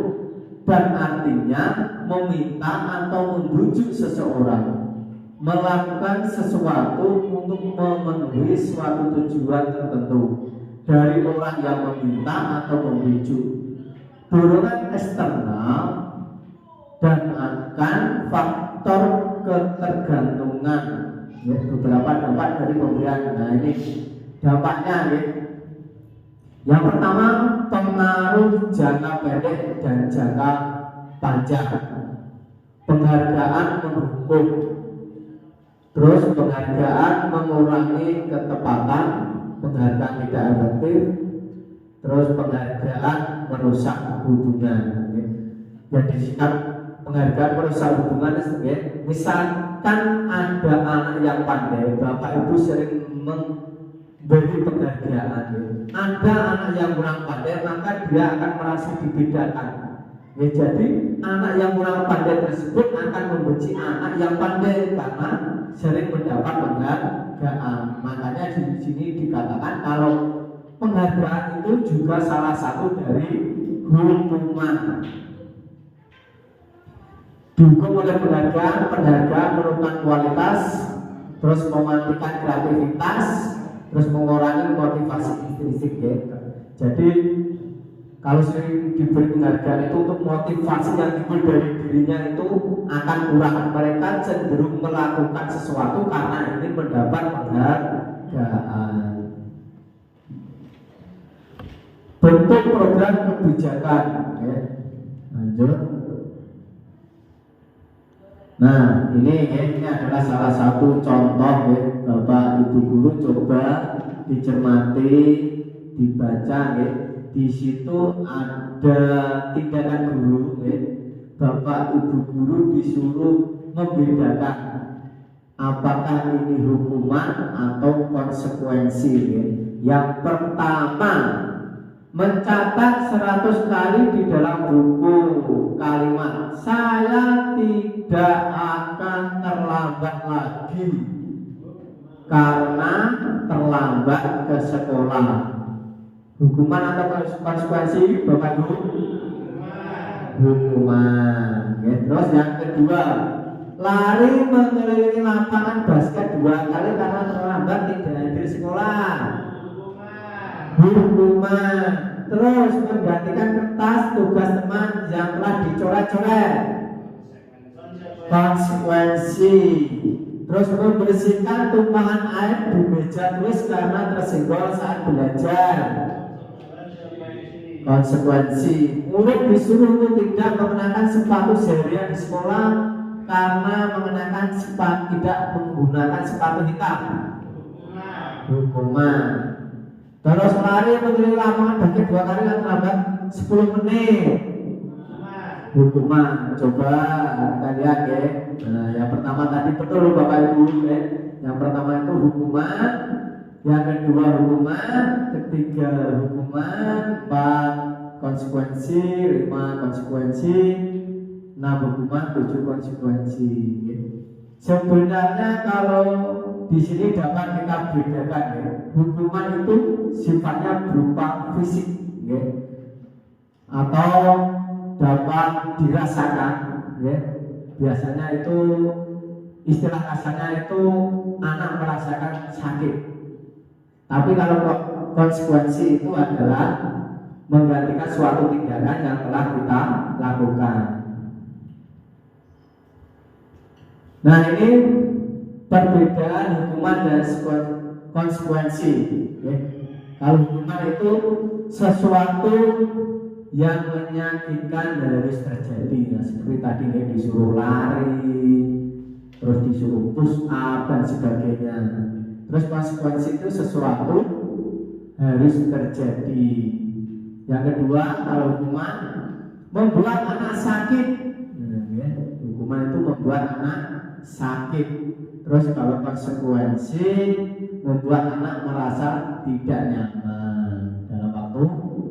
dan artinya meminta atau membujuk seseorang melakukan sesuatu untuk memenuhi suatu tujuan tertentu dari orang yang meminta atau membujuk. Dorongan eksternal dan akan faktor ketergantungan. Beberapa dampak dari pemberian. Nah, ini dampaknya. Yang pertama, pengaruh jangka pendek dan jangka panjang. Penghargaan menghukum Terus penghargaan mengurangi ketepatan, penghargaan tidak efektif, terus penghargaan merusak hubungan. Yang disingkat penghargaan merusak hubungan sebagai misalkan ada anak yang pandai, bapak ibu sering memberi penghargaan. Ada anak yang kurang pandai, maka dia akan merasa dibedakan. Jadi anak yang kurang pandai tersebut akan membenci anak yang pandai karena sering mendapat penghargaan. Makanya di sini dikatakan kalau penghargaan itu juga salah satu dari hukuman. Dihukum oleh penghargaan menurunkan kualitas, terus mematikan kreativitas, terus mengurangi motivasi intrinsik ya. Jadi kalau sering diberi penghargaan itu untuk motivasi yang timbul dari dirinya itu akan kurang. Mereka cenderung melakukan sesuatu karena ingin mendapat penghargaan. Bentuk program kebijakan ya. Lanjut. Nah ini adalah salah satu contoh ya, Bapak Ibu guru coba dicermati, dibaca ya. Di situ ada tindakan guru ya. Bapak Ibu guru disuruh membedakan apakah ini hukuman atau konsekuensi ya. Yang pertama, mencatat 100 kali di dalam buku kalimat saya tidak akan terlambat lagi karena terlambat ke sekolah. Hukuman atau konsekuensi Bapak Ibu? Hukuman ya. Terus yang kedua, lari mengelilingi lapangan basket 2 kali karena terlambat tidak hadir sekolah. Hukuman. Terus menggantikan kertas tugas teman yang telah dicoret-coret. Konsekuensi. Terus membersihkan tumpahan air di meja tulis karena tersenggol saat belajar. Konsekuensi. Murid disuruh untuk tidak mengenakan sepatu seharian di sekolah karena tidak menggunakan sepatu hitam. Hukuman. Terus lari mengelilingi lapangan basket 2 kali kan terlambat 10 menit. Hukuman. Coba kita lihat ya. Nah, yang pertama tadi betul Bapak Ibu ya. Yang pertama itu hukuman, yang kedua hukuman, ketiga hukuman, 4 konsekuensi, 5 konsekuensi, 6 hukuman, 7 konsekuensi ya. Sebenarnya kalau di sini dapat kita bedakan ya. Hukuman itu sifatnya berupa fisik ya. Atau dapat dirasakan ya. Biasanya itu istilah kasarnya itu anak merasakan sakit. Tapi kalau konsekuensi itu adalah menggantikan suatu tindakan yang telah kita lakukan. Nah ini perbedaan hukuman dan konsekuensi ya. Kalau hukuman itu sesuatu yang menyakitkan harus terjadi. Nah, seperti tadi ya, disuruh lari, terus disuruh push up dan sebagainya. Terus konsekuensi itu sesuatu harus terjadi. Yang kedua, kalau hukuman membuat anak sakit. Nah, ya, hukuman itu membuat anak sakit. Terus kalau konsekuensi membuat anak merasa tidak nyaman dalam waktu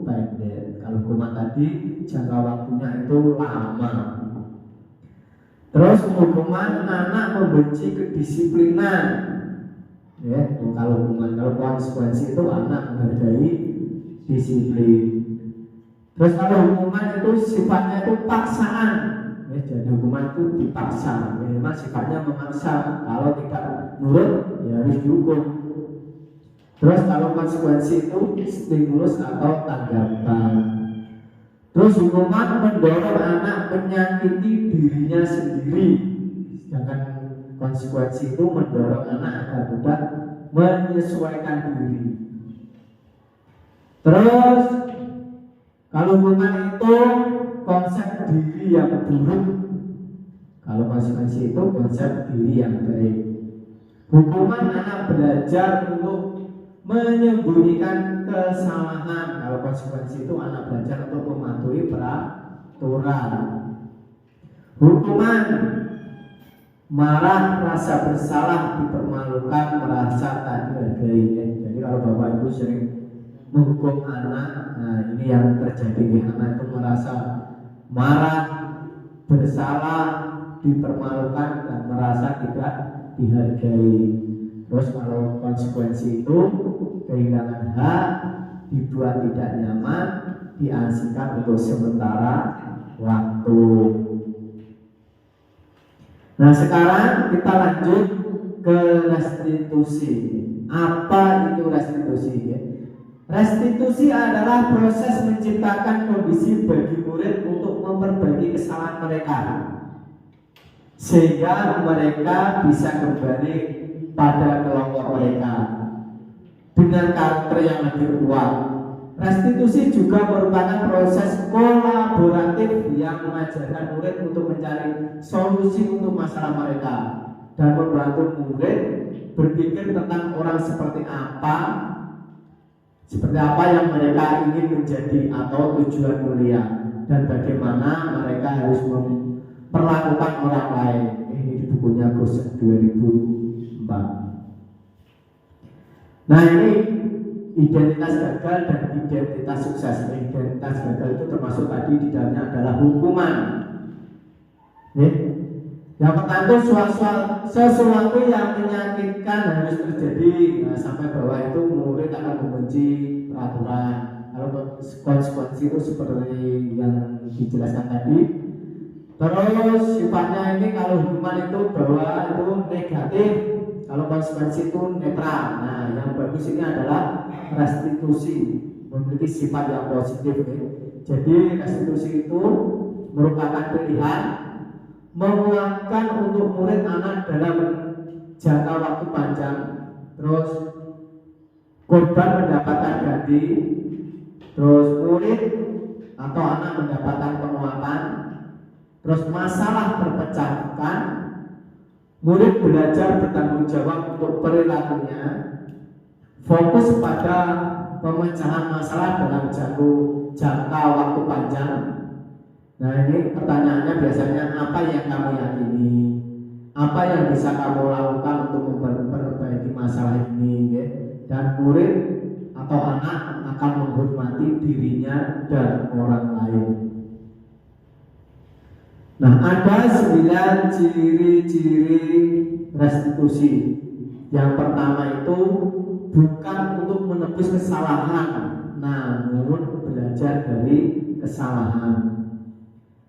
pendek. Kalau hukuman tadi jangka waktunya itu lama. Terus hukuman anak membenci kedisiplinan. Ya, kalau konsekuensi itu anak menghargai disiplin. Terus kalau hukuman itu sifatnya itu paksaan. Ya, jadi hukuman itu dipaksa. Ya, memang sifatnya memaksa. Kalau tidak nurut ya harus dihukum. Terus kalau konsekuensi itu stimulus atau tanggapan. Terus hukuman mendorong anak menyakiti dirinya sendiri. Sedangkan konsekuensi itu mendorong anak agar mudah menyesuaikan diri. Terus kalau hukuman itu konsep diri yang buruk. Kalau konsekuensi itu konsep diri yang baik. Hukuman anak belajar untuk menyembunyikan kesalahan. Kalau konsekuensi itu anak belajar untuk mematuhi peraturan. Hukuman marah, rasa bersalah, dipermalukan, merasa tak dihargai. Jadi kalau bapak ibu sering menghukum anak, nah ini yang terjadi. Anak itu merasa marah, bersalah, dipermalukan, dan merasa tidak dihargai. Terus kalau konsekuensi itu kehilangan hak, dibuat tidak nyaman, diasingkan untuk sementara waktu. Nah sekarang kita lanjut ke restitusi. Apa itu restitusi? Restitusi adalah proses menciptakan kondisi bagi murid untuk memperbaiki kesalahan mereka, sehingga mereka bisa kembali pada kelompok mereka dengan karakter yang lebih kuat. Restitusi juga merupakan proses kolaboratif yang mengajarkan murid untuk mencari solusi untuk masalah mereka dan membantu murid berpikir tentang orang seperti apa yang mereka ingin menjadi atau tujuan mulia, dan bagaimana mereka harus memperlakukan orang lain. Ini di bukunya Gus 2004. Nah ini identitas gagal dan identitas sukses. Identitas gagal itu termasuk tadi di dalamnya adalah hukuman. Yang pertama itu sesuatu yang menyakitkan harus terjadi, sampai bahwa itu murid akan membenci peraturan. Kalau konsekuensi itu seperti yang dijelaskan tadi. Terus sifatnya ini kalau hukuman itu bahwa itu negatif, kalau konsekuensi itu netral. Nah yang bagus ini adalah restitusi, memiliki sifat yang positif. Jadi restitusi itu merupakan pilihan menguatkan untuk murid anak dalam jangka waktu panjang. Terus korban mendapatkan ganti, terus murid atau anak mendapatkan penguatan, terus masalah terpecahkan, murid belajar bertanggung jawab untuk perilakunya, fokus pada pemecahan masalah dalam jangka waktu panjang. Nah ini pertanyaannya biasanya, apa yang kamu yakini, apa yang bisa kamu lakukan untuk memperbaiki masalah ini, ya? Dan murid atau anak akan menghormati dirinya dan orang lain. Nah ada 9 ciri-ciri restitusi. Yang pertama itu bukan untuk menebus kesalahan, namun belajar dari kesalahan.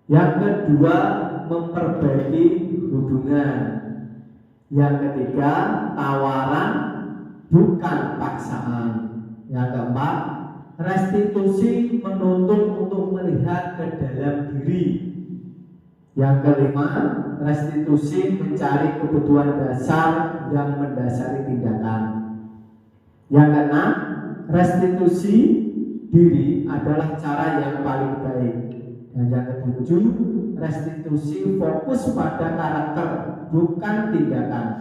Yang kedua, memperbaiki hubungan. Yang ketiga, tawaran bukan paksaan. Yang keempat, restitusi menuntut untuk melihat ke dalam diri. Yang kelima, restitusi mencari kebutuhan dasar yang mendasari tindakan. Yang keenam, restitusi diri adalah cara yang paling baik. Dan yang ketujuh, restitusi fokus pada karakter bukan tindakan.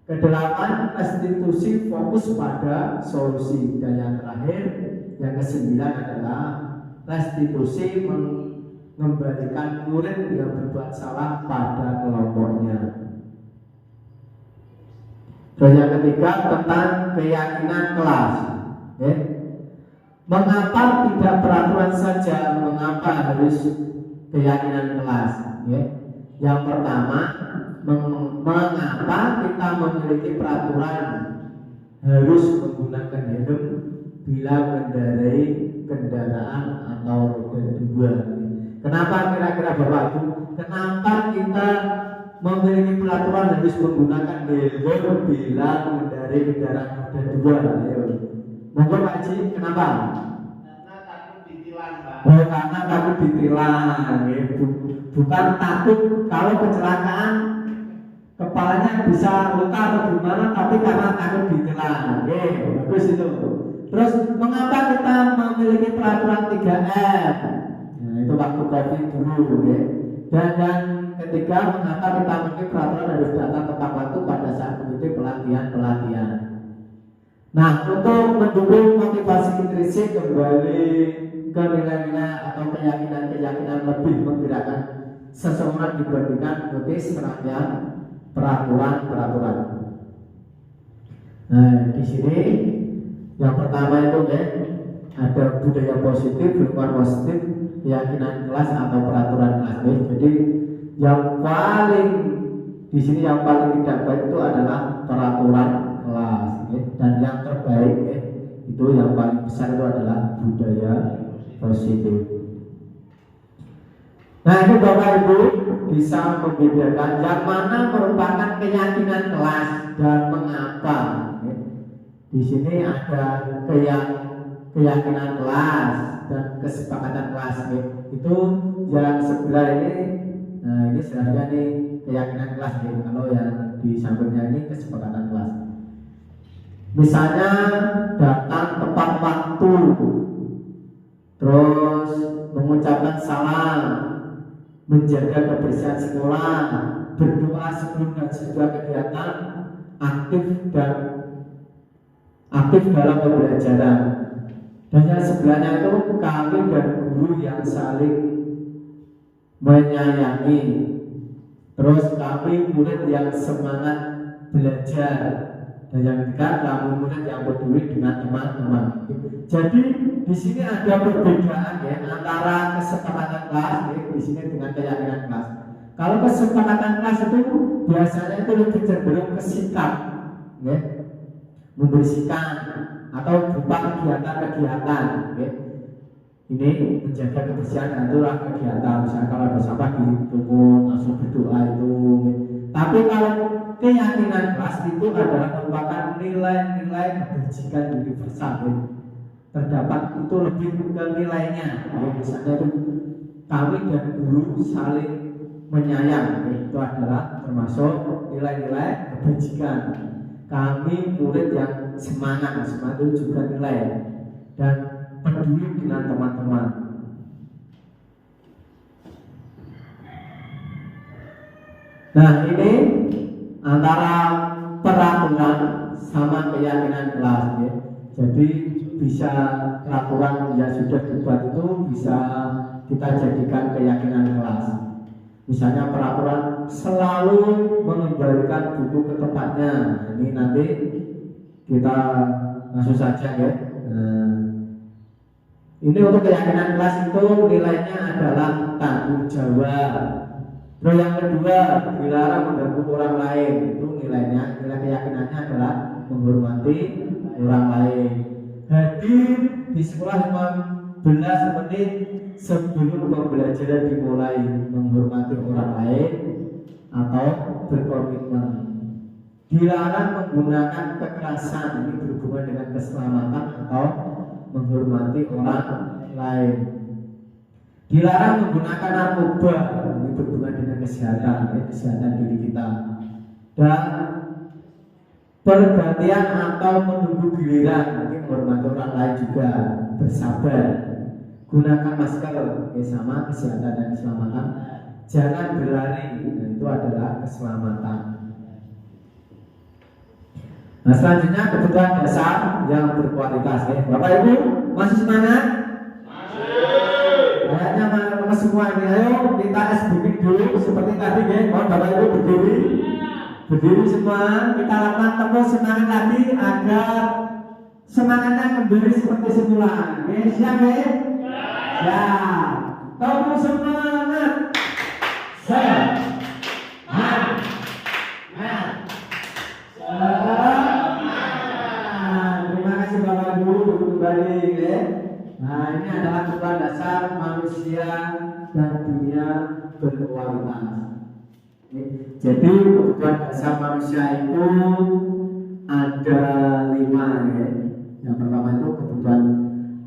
Kedelapan, restitusi fokus pada solusi. Dan yang terakhir, yang kesembilan adalah restitusi mengembalikan murid yang berbuat salah pada kelompoknya. Terus yang ketiga tentang keyakinan kelas. Mengapa tidak peraturan saja? Mengapa harus keyakinan kelas? Yang pertama, mengapa kita memiliki peraturan harus menggunakan helm bila mengendarai kendaraan atau roda 2? Kenapa kira-kira Bapak Ibu? Kenapa kita memiliki peraturan harus menggunakan helm bila mengendarai kendaraan roda 2? Monggo Pak Haji, kenapa? Karena takut ditilang, Pak. Oh, karena takut ditilang, bukan takut kalau kecelakaan kepalanya bisa luka atau gimana, tapi karena takut ditilang. Bagus itu. Terus mengapa kita memiliki peraturan 3M? Nah, itu waktu COVID dulu, Dan yang ketiga, mengapa kita memiliki peraturan harus datang tepat waktu pada saat mengikuti pelatihan Nah, untuk mendukung motivasi intrinsik kembali ke nilai-nilai atau keyakinan-keyakinan lebih menggerakkan seseorang dibandingkan mengikuti serangkaian peraturan-peraturan. Nah, di sini yang pertama itu ada budaya positif, lingkungan positif, keyakinan kelas atau peraturan kelas. Jadi yang paling di sini yang paling tidak baik itu adalah peraturan kelas, dan yang terbaik itu yang paling besar itu adalah budaya positif. Nah, ini Bapak Ibu bisa membedakan yang mana merupakan keyakinan kelas dan mengapa. Di sini ada keyakinan kelas dan kesepakatan kelas. Itu yang sebelah ini. Nah, ini sebenarnya nih keyakinan kelas. Kalau yang di sampingnya ini kesepakatan kelas. Misalnya datang tepat waktu, terus mengucapkan salam, menjaga kebersihan sekolah, berdoa sebelum dan sesudah kegiatan, aktif dalam pembelajaran. Dan yang sebelahnya itu kami dan guru yang saling menyayangi, terus kami murid yang semangat belajar, dan yang ketiga kami murid yang peduli dengan teman-teman. Jadi di sini ada perbedaan antara kesepakatan kelas di sini dengan keyakinan kelas. Kalau kesepakatan kelas itu biasanya itu lebih cenderung ke sikap, membersihkan atau berupa kegiatan-kegiatan. Ini menjaga kebersihan itulah kegiatan. Misalnya kalau ada sampah ditumpuk langsung berdoa itu. Tapi kalau keyakinan kelas itu adalah merupakan nilai-nilai kebajikan universal. Terdapat itu lebih ke nilainya. Misalnya itu kami dan guru saling menyayang. Itu adalah termasuk nilai-nilai kebajikan. Kami murid yang semangat itu juga nilai, dan peduli dengan teman-teman. Nah, ini antara peraturan sama keyakinan kelas. Jadi bisa peraturan yang sudah dibuat itu bisa kita jadikan keyakinan kelas. Misalnya peraturan selalu mengembalikan buku ke tempatnya. Ini nanti kita langsung saja ini untuk keyakinan kelas itu nilainya adalah tanggung jawab. Terus yang kedua, dilarang mengganggu orang lain. Itu nilai keyakinannya adalah menghormati orang lain. Hadir di sekolah 15 menit sebelum pembelajaran dimulai, menghormati orang lain atau berkomitmen. Dilarang menggunakan kekerasan, ini berhubungan dengan keselamatan atau menghormati orang lain. Dilarang menggunakan narkoba, ini berhubungan dengan kesehatan diri kita. Dan pergantian atau menunggu giliran, ini menghormati orang lain juga, bersabar. Gunakan masker, sama kesehatan dan keselamatan. Jangan berlari, itu adalah keselamatan. Nah, selanjutnya kebutuhan dasar yang berkualitas. Bapak Ibu masih semangat? Masih. Kayaknya mana semua ini. Ayo kita SBK dulu seperti tadi mohon Bapak Ibu berdiri semua. Kita lakukan terus semangat lagi agar semangatnya kembali seperti semula. Siap ya. Tepuk semangat. Terima kasih Bapak Ibu kembali. Nah, ini adalah kebutuhan dasar manusia dan dunia berkualitas. Jadi kebutuhan dasar manusia itu ada 5 Yang pertama itu kebutuhan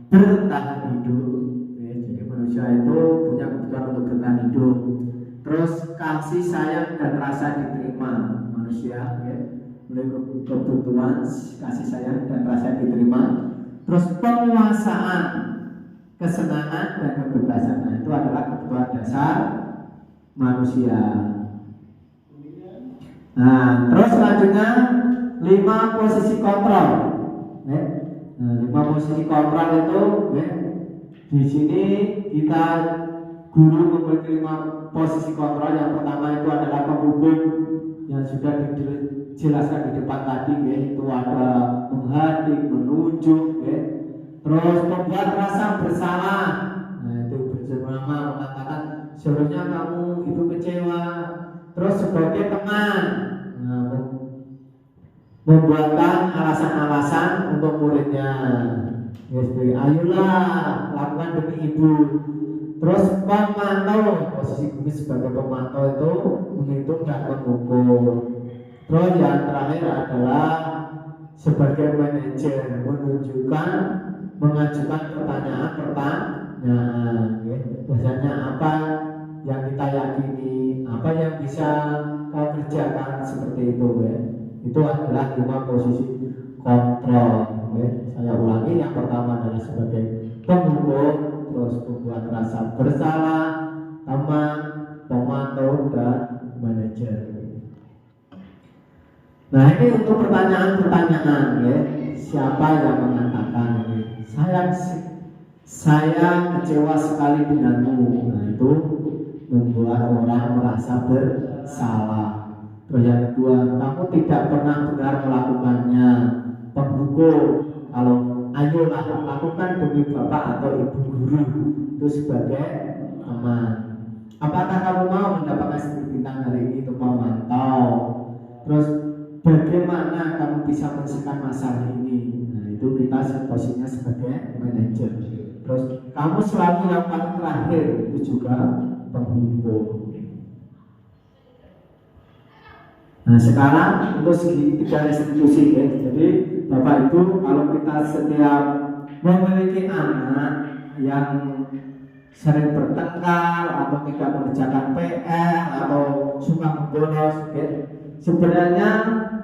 bertahan hidup. Jadi manusia itu punya kebutuhan untuk bertahan hidup. Terus kasih sayang dan rasa diterima manusia, kebutuhan kasih sayang dan rasa diterima. Terus penguasaan, kesenangan dan kebebasan. Nah, itu adalah kebutuhan dasar manusia. Nah, terus selanjutnya 5 posisi kontrol. ya. Nah, 5 posisi kontrol itu ya. Di sini kita guru memiliki 5 posisi kontrol. Yang pertama itu adalah penghubung yang sudah dijelaskan di depan tadi ya. Itu ada menghadik, menunjuk ya. Terus membuat rasa bersalah. Nah, itu bersama mengatakan sebenarnya kamu itu kecewa. Terus sebagai teman, nah, membuatkan alasan-alasan untuk muridnya. Yes, ayolah lakukan demi ibu. Terus pemantau, posisi guru sebagai pemantau itu menghitung dan mengukur. Terus yang terakhir adalah sebagai manajer, menunjukkan, mengajukan pertanyaan. Biasanya apa yang kita yakini, apa yang bisa kau kerjakan, seperti itu ya. Itu adalah 5 posisi kontrol ya. Saya ulangi, yang pertama adalah sebagai pengukur, terus membuat rasa bersalah, teman, pemantau, dan manajer. Nah, ini untuk pertanyaan-pertanyaan ya. Siapa yang mengatakan ini? Saya kecewa sekali denganmu. Nah, itu membuat orang merasa bersalah. Terus yang kedua, kamu tidak pernah benar melakukannya. Penghukum, kalau ayolah lakukan demi bapak atau ibu guru, itu sebagai teman. Apakah kamu mau mendapatkan sedikit bintang hari ini untuk memantau? Terus bagaimana kamu bisa menyelesaikan masalah ini? Nah, itu kita posisinya sebagai manajer. Terus kamu selalu yang paling terakhir, itu juga penghukum. Nah, sekarang untuk segitiga restitusi ya. Jadi Bapak Ibu, kalau kita setiap memiliki anak yang sering bertengkar atau tidak mengerjakan PR atau suka membolos ya, sebenarnya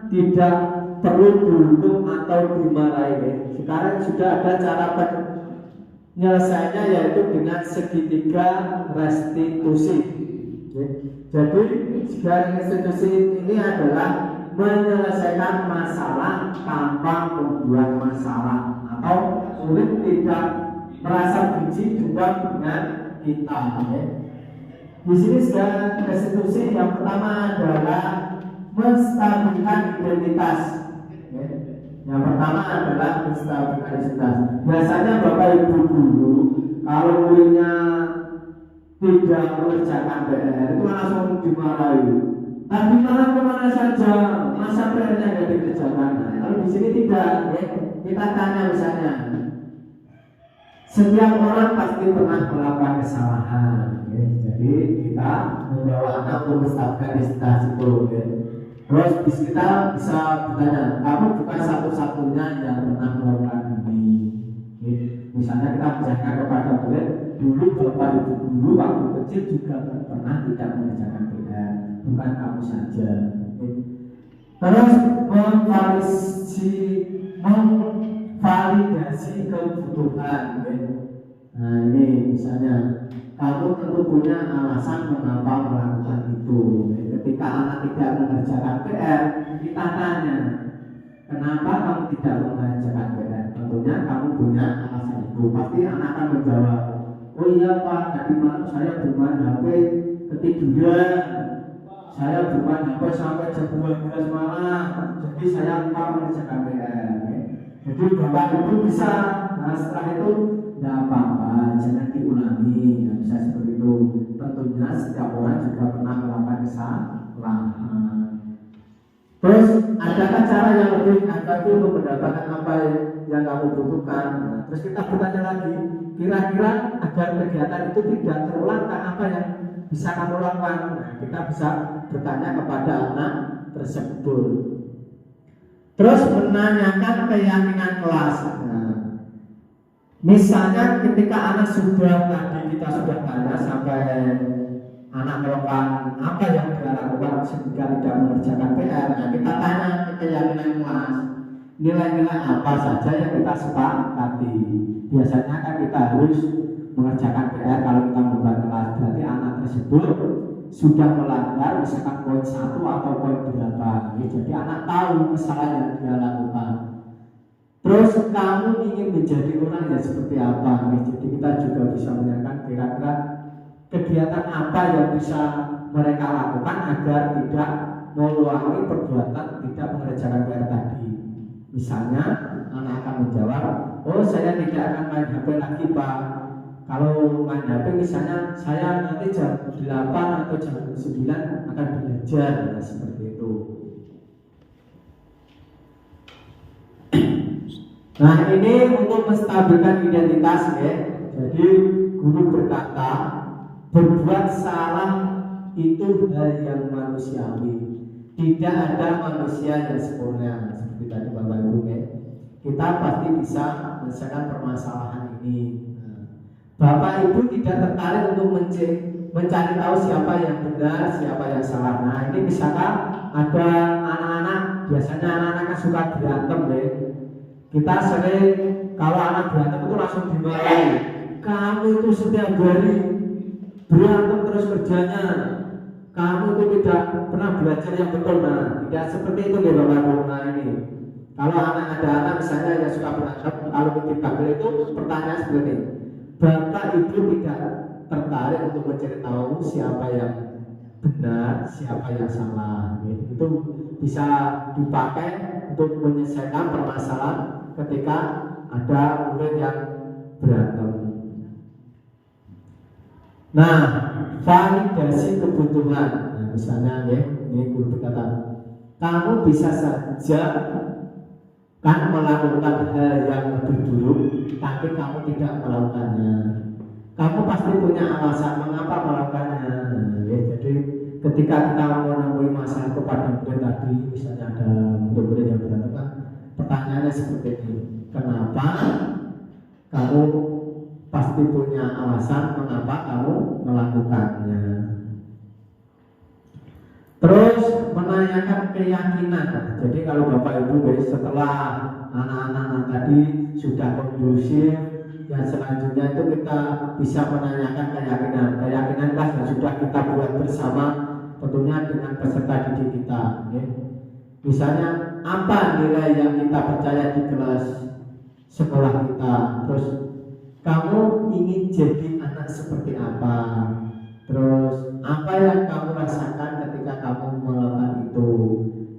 tidak perlu dihukum atau dimarahi ya. Sekarang sudah ada cara penyelesaiannya, yaitu dengan segitiga restitusi ya. Jadi segitiga restitusi ini adalah menyelesaikan masalah tanpa membuat masalah, atau sulit tidak merasa benci juga dengan kita ya. Di sini segala restitusi yang pertama adalah menstabilkan identitas ya. Yang pertama adalah menstabilkan identitas. Biasanya Bapak Ibu guru kalau muridnya tidak mengerjakan PR itu langsung dimarahi. Tapi malah kemana saja, masa PR-nya nggak dikerjakan. Kalau di sini tidak ya. Kita tanya misalnya, setiap orang pasti pernah melakukan kesalahan ya. Jadi kita membawa anak untuk menstabilkan identitas itu ya. Terus kita bisa bertanya, kamu bukan satu-satunya yang pernah melakukan ini ya. Misalnya kita menjelaskan kepada murid, dulu Bapak Ibu guru waktu kecil juga pernah tidak mengerjakan PR, bukan kamu saja ya. Terus memvalidasi kebutuhan ya. Nah, ini misalnya kamu tentu punya alasan mengapa melakukan itu ya. Ketika anak tidak mengerjakan PR, kita tanya, kenapa kamu tidak mengerjakan PR? Tentunya kamu punya alasan itu. Pasti anak akan menjawab, oh iya Pak, tadi malam saya bermain HP ketiduran, saya bermain HP sampai jam 12 malam, jadi saya lupa mengerjakan PR ya. Jadi Bapak Ibu bisa, nah setelah itu tidak apa-apa, jangan diulangi ya, bisa seperti itu. Tentunya setiap orang juga pernah melakukan kesalahan. Terus adakah cara yang lebih efektif untuk mendapatkan apa yang kamu butuhkan? Nah, terus kita bertanya lagi, kira-kira agar kegiatan itu tidak terulang, apa yang bisa kamu lakukan? Nah, kita bisa bertanya kepada anak tersebut. Terus menanyakan keyakinan kelas. Nah, misalnya ketika anak kita sudah tanya sampai anak melakukan apa yang dia lakukan sehingga tidak mengerjakan PR, nah kita tanya keyakinan kelas, nilai-nilai apa saja yang kita sepakati. Biasanya kan kita harus mengerjakan PR kalau kita membuat kelas, berarti anak tersebut sudah melanggar misalkan poin 1 atau poin berapa. Jadi anak tahu kesalahan yang dia lakukan. Terus Terus kamu ingin menjadi orang yang seperti apa? Jadi kita juga bisa menanyakan kira-kira kegiatan apa yang bisa mereka lakukan agar tidak mengulangi perbuatan tidak mengerjakan PR tadi. Misalnya anak akan menjawab, oh saya tidak akan main HP lagi Pak. Kalau main HP misalnya saya nanti jam 8 atau jam 9 akan belajar, ya, seperti itu. Nah ini untuk menstabilkan identitas ya. Jadi guru berkata berbuat salah itu hal yang manusiawi. Tidak ada manusia yang sempurna seperti tadi Bapak Ibu ya. Kita pasti bisa menyelesaikan permasalahan ini. Bapak Ibu tidak tertarik untuk mencari tahu siapa yang benar, siapa yang salah. Nah ini misalkan ada anak-anak, biasanya anak-anak kan suka berantem deh. Kita sering kalau anak berantem itu langsung dimarahi. Kamu itu setiap hari berantem terus kerjanya. Kamu itu tidak pernah belajar yang betul. Nah, tidak seperti itu ya Bapak Ibu. Nah ini, kalau ada anak misalnya yang suka berantem, kalau dipanggil itu pertanyaan seperti ini. Bapak Ibu tidak tertarik untuk mencari tahu siapa yang benar, siapa yang salah. Itu bisa dipakai untuk menyelesaikan permasalahan ketika ada murid yang berantem. Nah, validasi kebutuhan. Nah, misalnya ya, ini guru berkata, kamu bisa saja kan melakukan hal yang lebih buruk, tapi kamu tidak melakukannya. Kamu pasti punya alasan mengapa melakukannya. Ya, jadi ketika kita menemui masalah kepada murid tadi, misalnya ada murid-murid yang berantem, kan pertanyaannya seperti ini, kenapa kamu pasti punya alasan mengapa kamu melakukannya. Terus menanyakan keyakinan. Jadi kalau Bapak Ibu guys, setelah anak-anak tadi sudah kondusif, yang selanjutnya itu kita bisa menanyakan keyakinan. Keyakinan kelas yang sudah kita buat bersama, tentunya dengan peserta didik kita. Ya. Misalnya apa nilai yang kita percaya di kelas sekolah kita. Terus kamu ingin jadi anak seperti apa? Terus apa yang kamu rasakan ketika kamu melakukan itu?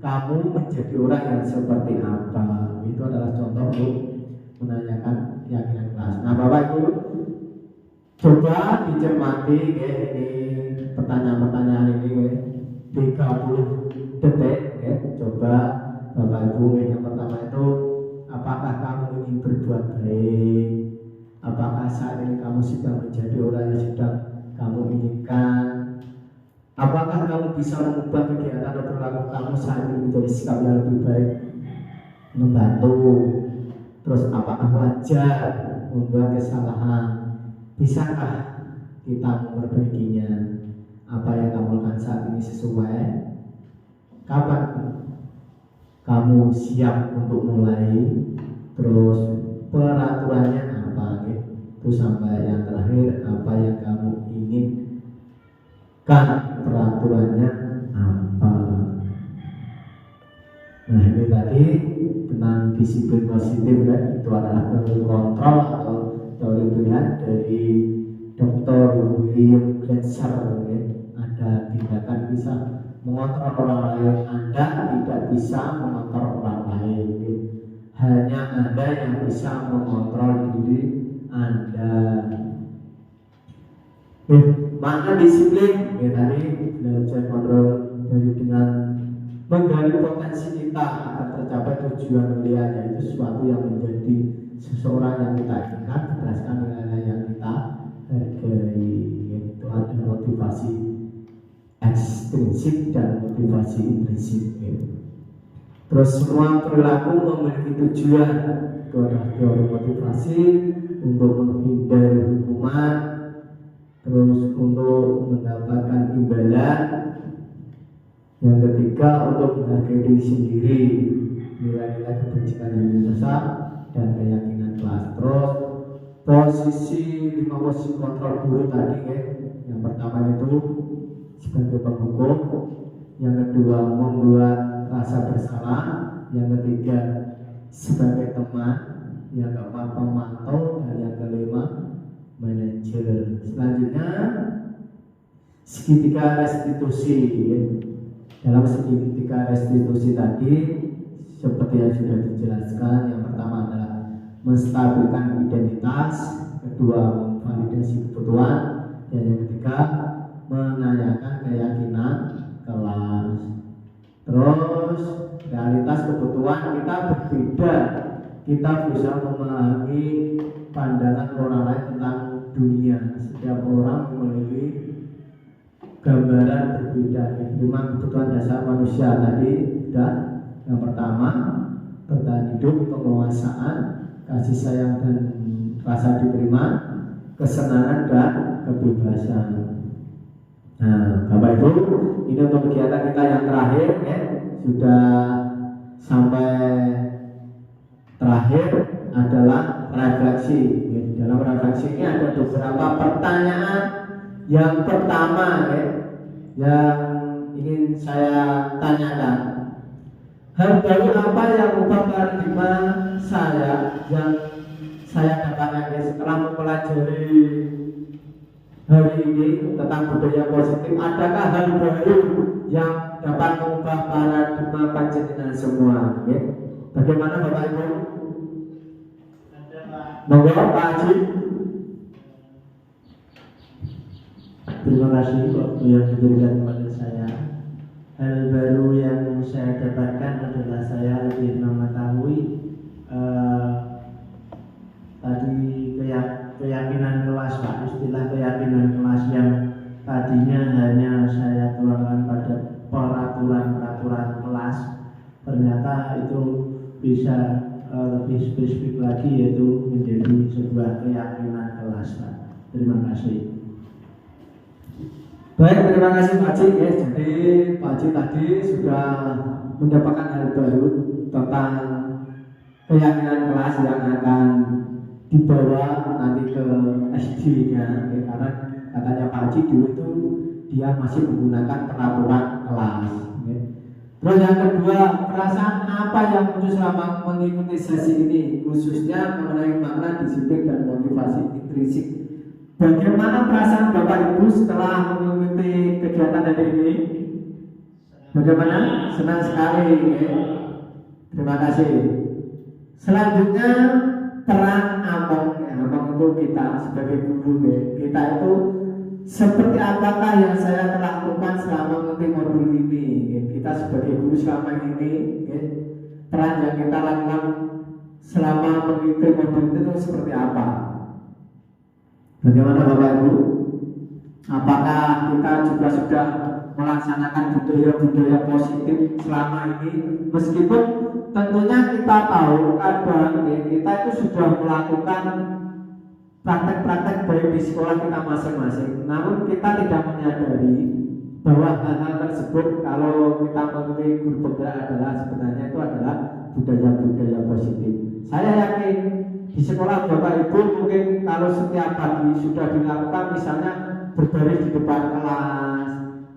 Kamu menjadi orang yang seperti apa? Itu adalah contoh untuk menanyakan keyakinan kelas. Nah Bapak Ibu, coba dicermati ya, ini pertanyaan-pertanyaan ini ya, 30 detik ya. Coba Bapak Ibu, yang pertama itu, apakah kamu ingin berbuat baik? Apakah saat ini kamu sedang menjadi orang yang sedang kamu inginkan? Apakah kamu bisa mengubah kegiatan atau perilaku kamu saat ini menjadi sikap yang lebih baik, membantu? Terus apakah wajar membuat kesalahan? Bisakah kita memperbaikinya? Apa yang kamu lakukan saat ini sesuai? Kapan kamu siap untuk mulai? Terus peraturannya apa? Itu sampai yang terakhir, apa yang kamu inginkan, peraturannya apa? Nah ini tadi tentang disiplin positif ya. Itu adalah teori kontrol atau teori pilihan dari Dr. William Glasser ya. Ada tindakan bisa mengontrol orang lain, Anda tidak bisa mengontrol orang lain ya. Hanya Anda yang bisa mengontrol diri Anda. Makna disiplin ya, tadi belajar kontrol dari dengan menggali potensi kita akan tercapai tujuan mulia, yaitu sesuatu yang menjadi seseorang yang kita inginkan berdasarkan nilai yang kita hargai. Itu ada motivasi ekstrinsik dan motivasi intrinsik ya. Terus semua perilaku memiliki tujuan. Itu adalah teori motivasi untuk menghindari hukuman, terus untuk mendapatkan imbalan. Yang ketiga untuk menghargai diri sendiri, nilai-nilai kebajikan universal dan keyakinan kelas. Terus lima posisi kontrol guru tadi ya. Yang pertama itu sebagai penghukum, yang kedua membuat rasa bersalah, yang ketiga sebagai teman, yang keempat pemantau, dan yang kelima manajer. Selanjutnya segitiga restitusi. Dalam segitiga restitusi tadi seperti yang sudah dijelaskan, yang pertama adalah menstabilkan identitas, kedua memvalidasi kebutuhan, dan yang ketiga menanyakan keyakinan kelas. Terus realitas kebutuhan kita berbeda, kita berusaha memahami pandangan orang lain tentang dunia. Setiap orang memiliki gambaran berbeda. 5 kebutuhan dasar manusia tadi sudah. Yang pertama, bertahan hidup, penguasaan, kasih sayang dan rasa diterima, kesenangan dan kebebasan. Nah, Bapak Ibu, ini untuk kegiatan kita yang terakhir, ya, sudah sampai terakhir adalah refleksi. Ya, dalam refleksi ini ada beberapa pertanyaan. Yang pertama, ya, yang ingin saya tanyakan, hal baru apa yang ubah paradigma saya yang saya dapatkan, ya, setelah mempelajari hari ini tentang budaya positif? Adakah hal baru yang dapat mengubah paradigma panjenengan semua? Ya. Bagaimana Bapak Ibu? Monggo Pak Haji. Terima kasih waktu yang diberikan kepada saya. Hal baru yang saya dapatkan adalah saya lebih mengetahui tadi keyakinan kelas, Pak. Istilah keyakinan kelas yang tadinya hanya saya tuangkan pada peraturan kelas, ternyata itu bisa lebih spesifik lagi, yaitu menjadi sebuah keyakinan kelas, Pak. Terima kasih. Baik, terima kasih Pak Haji. Ya, jadi Pak Haji tadi sudah mendapatkan hal baru tentang keyakinan kelas yang akan dibawa nanti ke SD-nya, ya, karena katanya Pak Haji dulu itu dia masih menggunakan peraturan kelas. Ya. Terus yang kedua, perasaan apa yang muncul selama mengikuti sesi ini, khususnya mengenai makna disiplin dan motivasi intrinsik. Bagaimana perasaan Bapak Ibu setelah mengikuti kegiatan hari ini? Bagaimana? Senang sekali. Ya. Terima kasih. Selanjutnya peran Among. Among itu kita sebagai guru. Ya. Kita itu seperti apakah yang saya telah lakukan selama mengikuti modul ini? Ya. Kita sebagai guru selama ini, ya. Peran yang kita lakukan selama mengikuti modul itu seperti apa? Bagaimana Bapak Ibu? Apakah kita juga sudah melaksanakan budaya-budaya positif selama ini? Meskipun tentunya kita tahu kadang, ya, kita itu sudah melakukan praktek-praktek baik di sekolah kita masing-masing, namun kita tidak menyadari bahwa hal-hal tersebut kalau kita mengikuti guru penggerak adalah sebenarnya itu adalah budaya-budaya positif. Saya yakin di sekolah Bapak Ibu mungkin kalau setiap pagi sudah dilakukan, misalnya berbaris di depan kelas,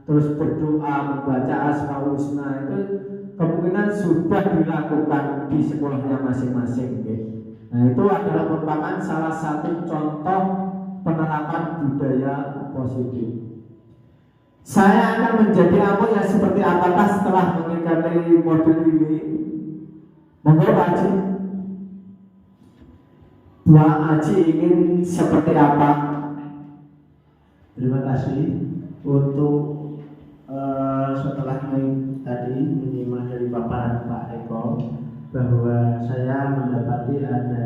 terus berdoa, membaca Asmaul Husna, itu kemungkinan sudah dilakukan di sekolahnya masing-masing. Nah, itu adalah merupakan salah satu contoh penerapan budaya positif. Saya akan menjadi apa yang seperti apakah setelah mengikuti modul ini? Monggo Pak Haji. Pak Haji ingin seperti apa? Terima kasih untuk setelah tadi menyimak dari paparan Pak Eko bahwa saya mendapati ada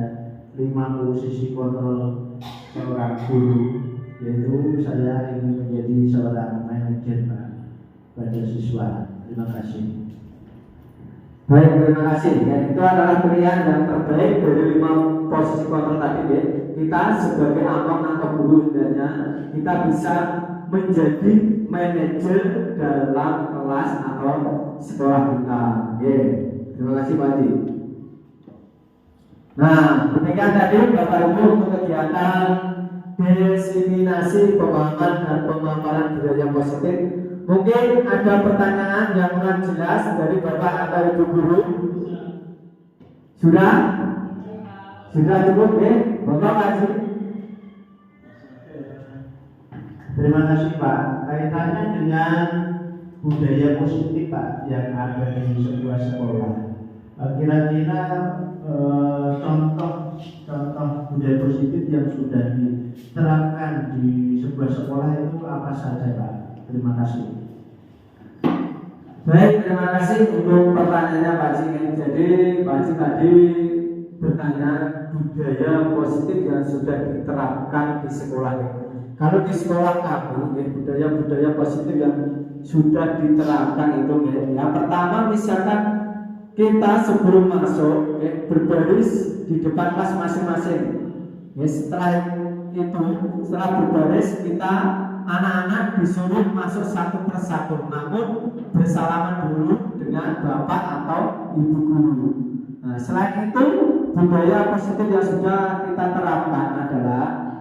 5 posisi kontrol seorang guru, yaitu saya ingin menjadi seorang manajer, Pak, pada siswa. Terima kasih. Baik, terima kasih. Ya, itu adalah pilihan yang terbaik dari 5 posisi kontrol tadi. Ya. Kita sebagai among atau guru hendaknya kita bisa menjadi manajer dalam kelas atau sekolah kita. Ya. Terima kasih Pak Haji. Nah, demikian tadi Bapak Ibu untuk kegiatan diseminasi pemahaman dan pemaparan budaya positif. Mungkin ada pertanyaan yang kurang jelas dari Bapak atau Ibu guru. Sudah? Sudah cukup ya? Bapak Haji. Terima kasih Pak. Kaitannya dengan budaya positif Pak yang ada di sebuah sekolah. Kira-kira contoh budaya positif yang sudah diterapkan di sebuah sekolah itu apa saja Pak? Terima kasih. Baik, terima kasih untuk pertanyaannya Pak Haji. Jadi Pak Haji tadi bertanya budaya positif yang sudah diterapkan di sekolah. Kalau di sekolah kami, ya, budaya-budaya positif yang sudah diterapkan itu ya. Yang pertama misalkan kita sebelum masuk ya, berbaris di depan kelas masing-masing. Ya, setelah berbaris kita anak-anak disuruh masuk satu persatu, namun bersalaman dulu dengan bapak atau ibu guru. Nah, selain itu budaya positif yang sudah kita terapkan adalah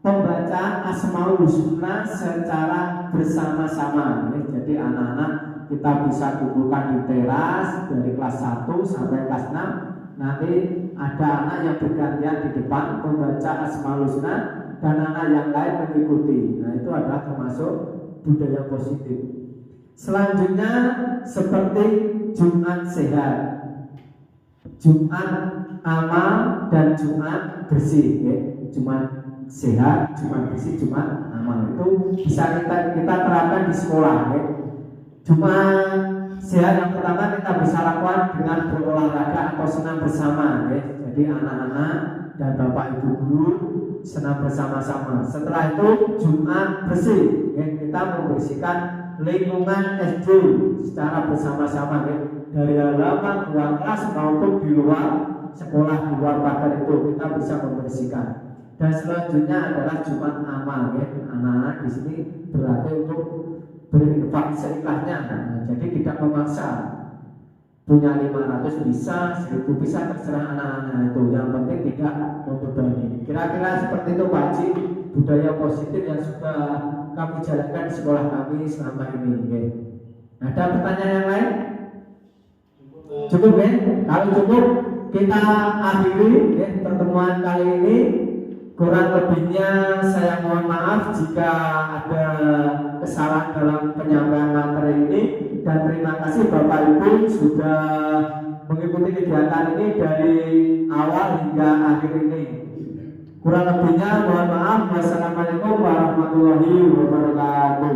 pembacaan Asmaul Husna secara bersama-sama. Jadi anak-anak kita bisa kumpulkan di teras dari kelas 1 sampai kelas 6. Nanti ada anak yang bergantian di depan membaca Asmaul Husna dan anak yang lain mengikuti. Nah, itu adalah termasuk budaya positif. Selanjutnya seperti Jumat sehat, Jumat amal dan Jumat bersih. Ya. Jumat sehat, Jumat bersih, Jumat amal itu bisa kita terapkan di sekolah. Ya. Jumat sehat yang pertama kita bisa lakukan dengan berolahraga atau senam bersama. Ya. Jadi anak-anak dan bapak ibu guru senam bersama-sama. Setelah itu Jumat bersih, ya, kita membersihkan lingkungan SD secara bersama-sama, ya, dari halaman luar kelas maupun di luar sekolah, di luar pagar itu kita bisa membersihkan. Dan selanjutnya adalah Jumat amal, ya. Anak-anak di sini berarti untuk berinfak seikhlasnya, jadi tidak memaksa. Punya 500 bisa, 1000 bisa, terserah anak-anak itu. Yang penting tidak membebani. Kira-kira seperti itu Pak Haji, budaya positif yang sudah kami jalankan di sekolah kami selama ini. Ya. Ada pertanyaan yang lain? Cukup ya? Kalau cukup kita akhiri ya, pertemuan kali ini. Kurang lebihnya saya mohon maaf jika ada kesalahan dalam penyampaian materi ini, dan terima kasih Bapak Ibu sudah mengikuti kegiatan ini dari awal hingga akhir ini. Kurang lebihnya mohon maaf. Wassalamualaikum warahmatullahi wabarakatuh.